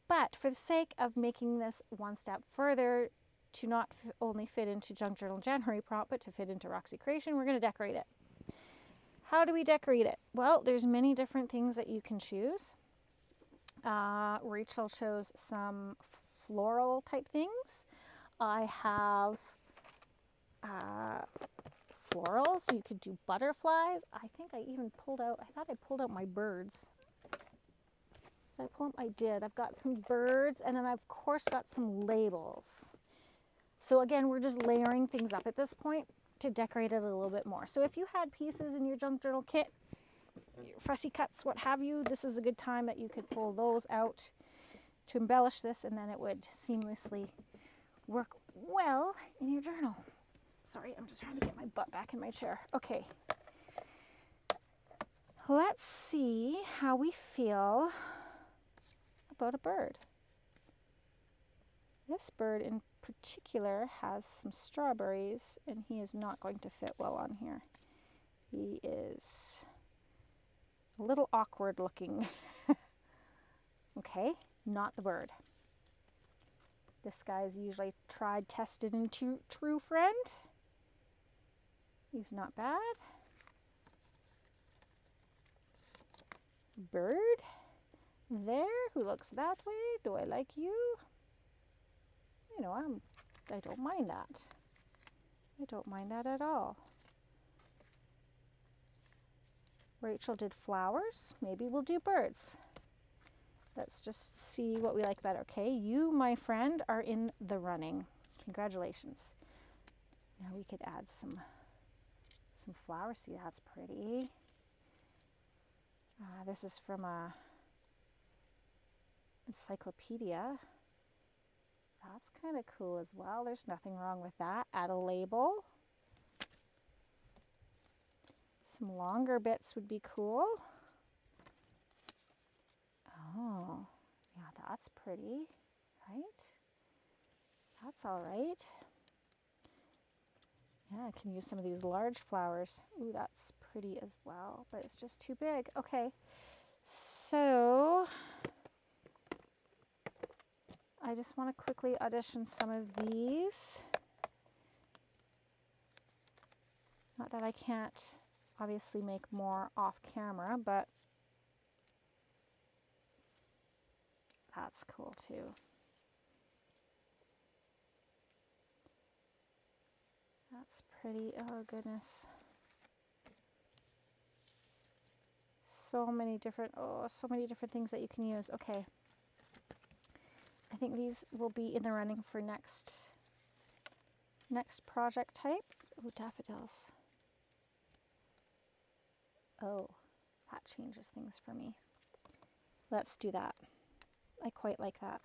But for the sake of making this one step further, to not only fit into Junk Journal January prompt, but to fit into Roxy Creation, we're going to decorate it. How do we decorate it? Well, there's many different things that you can choose. Rachel chose some floral type things. I have florals, so you could do butterflies. I think I even pulled out, I thought I pulled out my birds. Did I pull them? I did. I've got some birds, and then I've, of course, got some labels. So again, we're just layering things up at this point to decorate it a little bit more. So if you had pieces in your junk journal kit, your fussy cuts, what have you, this is a good time that you could pull those out to embellish this, and then it would seamlessly work well in your journal. Sorry, I'm just trying to get my butt back in my chair. Okay. Let's see how we feel about a bird. This bird in particular has some strawberries, and he is not going to fit well on here. He is a little awkward looking. Okay, not the bird. This guy is usually tried, tested, and true friend. He's not bad. Bird there who looks that way. Do I like you? You know, I don't mind that. I don't mind that at all. Rachel did flowers. Maybe we'll do birds. Let's just see what we like better. Okay, you, my friend, are in the running. Congratulations. Now we could add some flowers. See, that's pretty. This is from a encyclopedia. That's kind of cool as well. There's nothing wrong with that. Add a label. Some longer bits would be cool. Oh, yeah, that's pretty, right? That's all right. Yeah, I can use some of these large flowers. Ooh, that's pretty as well, but it's just too big. Okay, so I just want to quickly audition some of these. Not that I can't obviously make more off camera, but that's cool too. That's pretty. Oh goodness. So many different things that you can use. Okay. I think these will be in the running for next project type. Oh, daffodils. Oh, that changes things for me. Let's do that. I quite like that.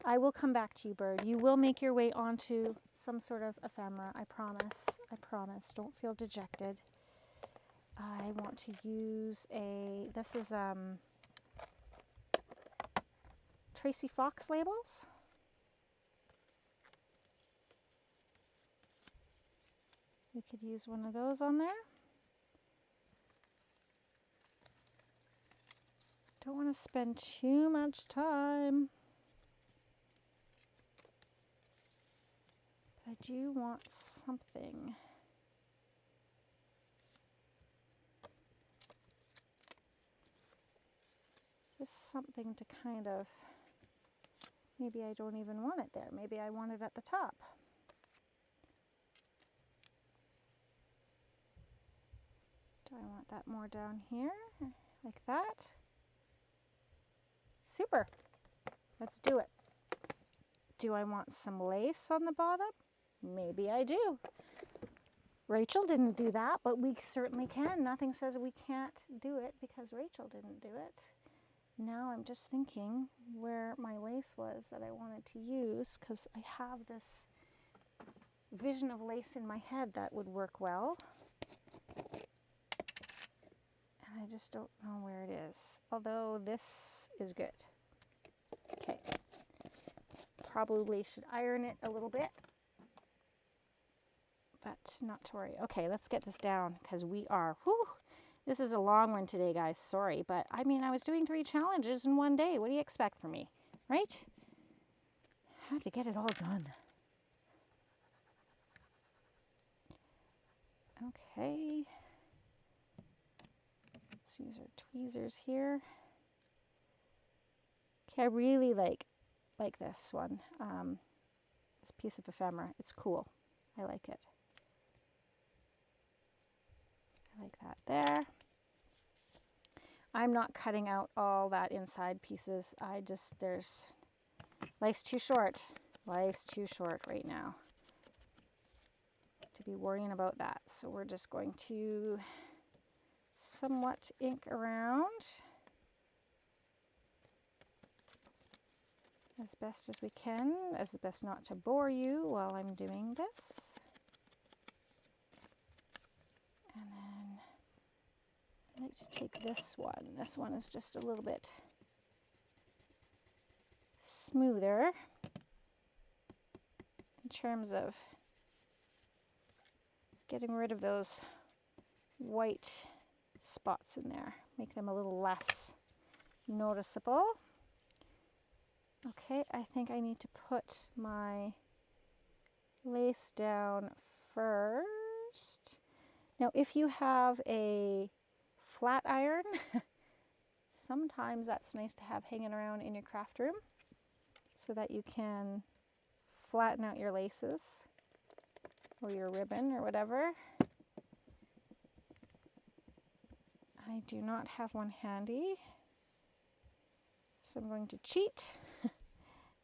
I will come back to you, bird. You will make your way onto some sort of ephemera. I promise. I promise. Don't feel dejected. I want to use this is Tracy Fox labels. We could use one of those on there. Don't want to spend too much time. But I do want something. Just something to kind of, maybe I don't even want it there. Maybe I want it at the top. Do I want that more down here? Like that? Super. Let's do it. Do I want some lace on the bottom? Maybe I do. Rachel didn't do that, but we certainly can. Nothing says we can't do it because Rachel didn't do it. Now I'm just thinking where my lace was that I wanted to use, because I have this vision of lace in my head that would work well. And I just don't know where it is. Although this is good. Okay. Probably should iron it a little bit, but not to worry. Okay, let's get this down because we are, this is a long one today, guys. Sorry, but I mean, I was doing 3 challenges in one day. What do you expect from me, right? Had to get it all done. Okay. Let's use our tweezers here. Okay, I really like this one, this piece of ephemera. It's cool. I like it. I like that there. I'm not cutting out all that inside pieces. Life's too short. Life's too short right now to be worrying about that. So we're just going to somewhat ink around as best as we can, as best not to bore you while I'm doing this. And then I like to take this one. This one is just a little bit smoother in terms of getting rid of those white spots in there. Make them a little less noticeable. Okay, I think I need to put my lace down first. Now, if you have a flat iron, sometimes that's nice to have hanging around in your craft room so that you can flatten out your laces or your ribbon or whatever. I do not have one handy, so I'm going to cheat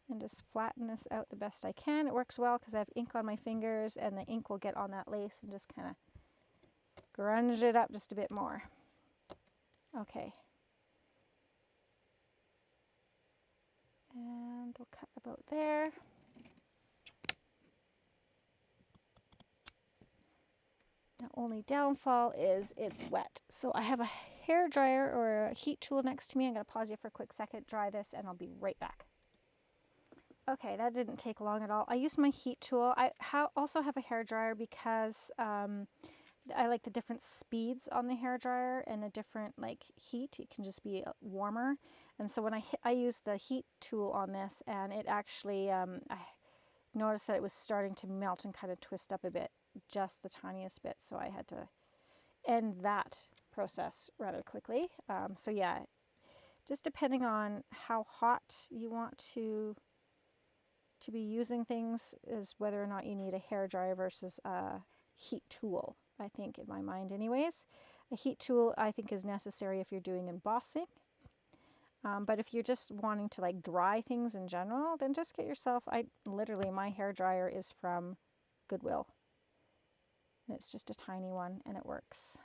and just flatten this out the best I can. It works well because I have ink on my fingers and the ink will get on that lace and just kind of grunge it up just a bit more. Okay. And we'll cut about there. The only downfall is it's wet. So I have a hair dryer or a heat tool next to me. I'm going to pause you for a quick second, dry this, and I'll be right back. Okay, that didn't take long at all. I used my heat tool. I also have a hair dryer because I like the different speeds on the hair dryer and the different like heat. It can just be warmer. And so when I used the heat tool on this, and it actually, I noticed that it was starting to melt and kind of twist up a bit, just the tiniest bit. So I had to end that process rather quickly. So yeah, just depending on how hot you want to be using things is whether or not you need a hair dryer versus a heat tool, I think, in my mind anyways. A heat tool I think is necessary if you're doing embossing. But if you're just wanting to like dry things in general, then just get yourself, literally my hair dryer is from Goodwill. And it's just a tiny one and it works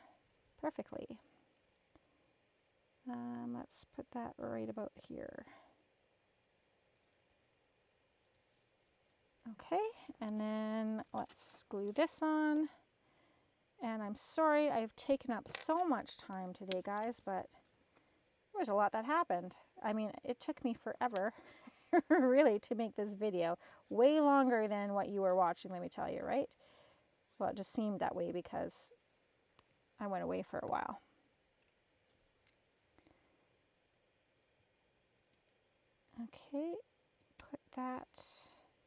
perfectly. Let's put that right about here. Okay, and then let's glue this on. And I'm sorry I've taken up so much time today, guys, but there's a lot that happened. I mean, it took me forever, really, to make this video. Way longer than what you were watching, let me tell you, right? Well, it just seemed that way because I went away for a while. Okay, put that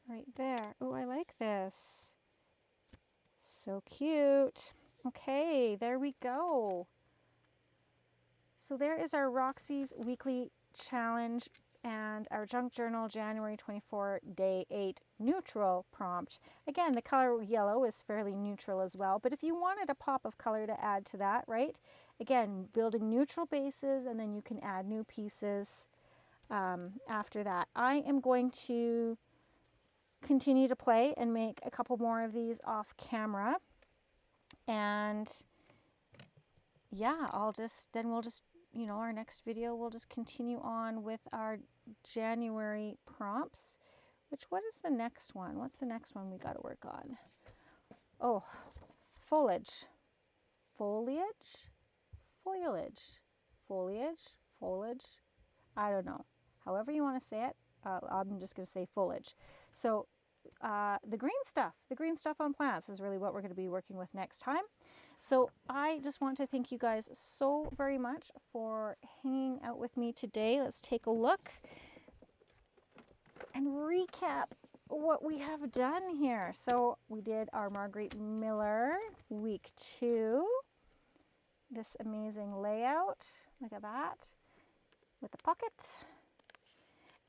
right there. Oh, I like this. So cute. Okay, there we go. So there is our Roxy's weekly challenge and our junk journal January 24 day 8 neutral prompt. Again, the color yellow is fairly neutral as well, but if you wanted a pop of color to add to that, right? Again, building neutral bases and then you can add new pieces after that. I am going to continue to play and make a couple more of these off camera, and yeah, we'll just, you know, our next video we'll just continue on with our January prompts. What is the next one? What's the next one we got to work on? Oh, foliage, I don't know, however you want to say it. I'm just going to say foliage. So the green stuff on plants is really what we're going to be working with next time. So I just want to thank you guys so very much for hanging out with me today. Let's take a look and recap what we have done here. So we did our Margarete Miller week 2. This amazing layout, look at that, with the pocket.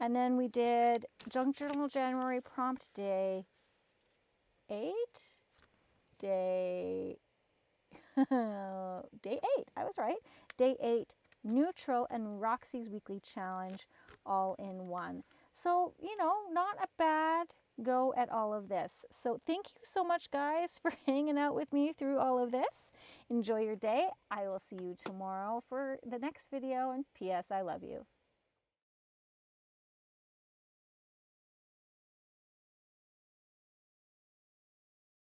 And then we did Junk Journal January prompt day 8, day 8, I was right, day 8 neutral and Roxy's weekly challenge all in one. So, you know, not a bad go at all of this. So thank you so much, guys, for hanging out with me through all of this. Enjoy your day. I will see you tomorrow for the next video, and P.S. I love you.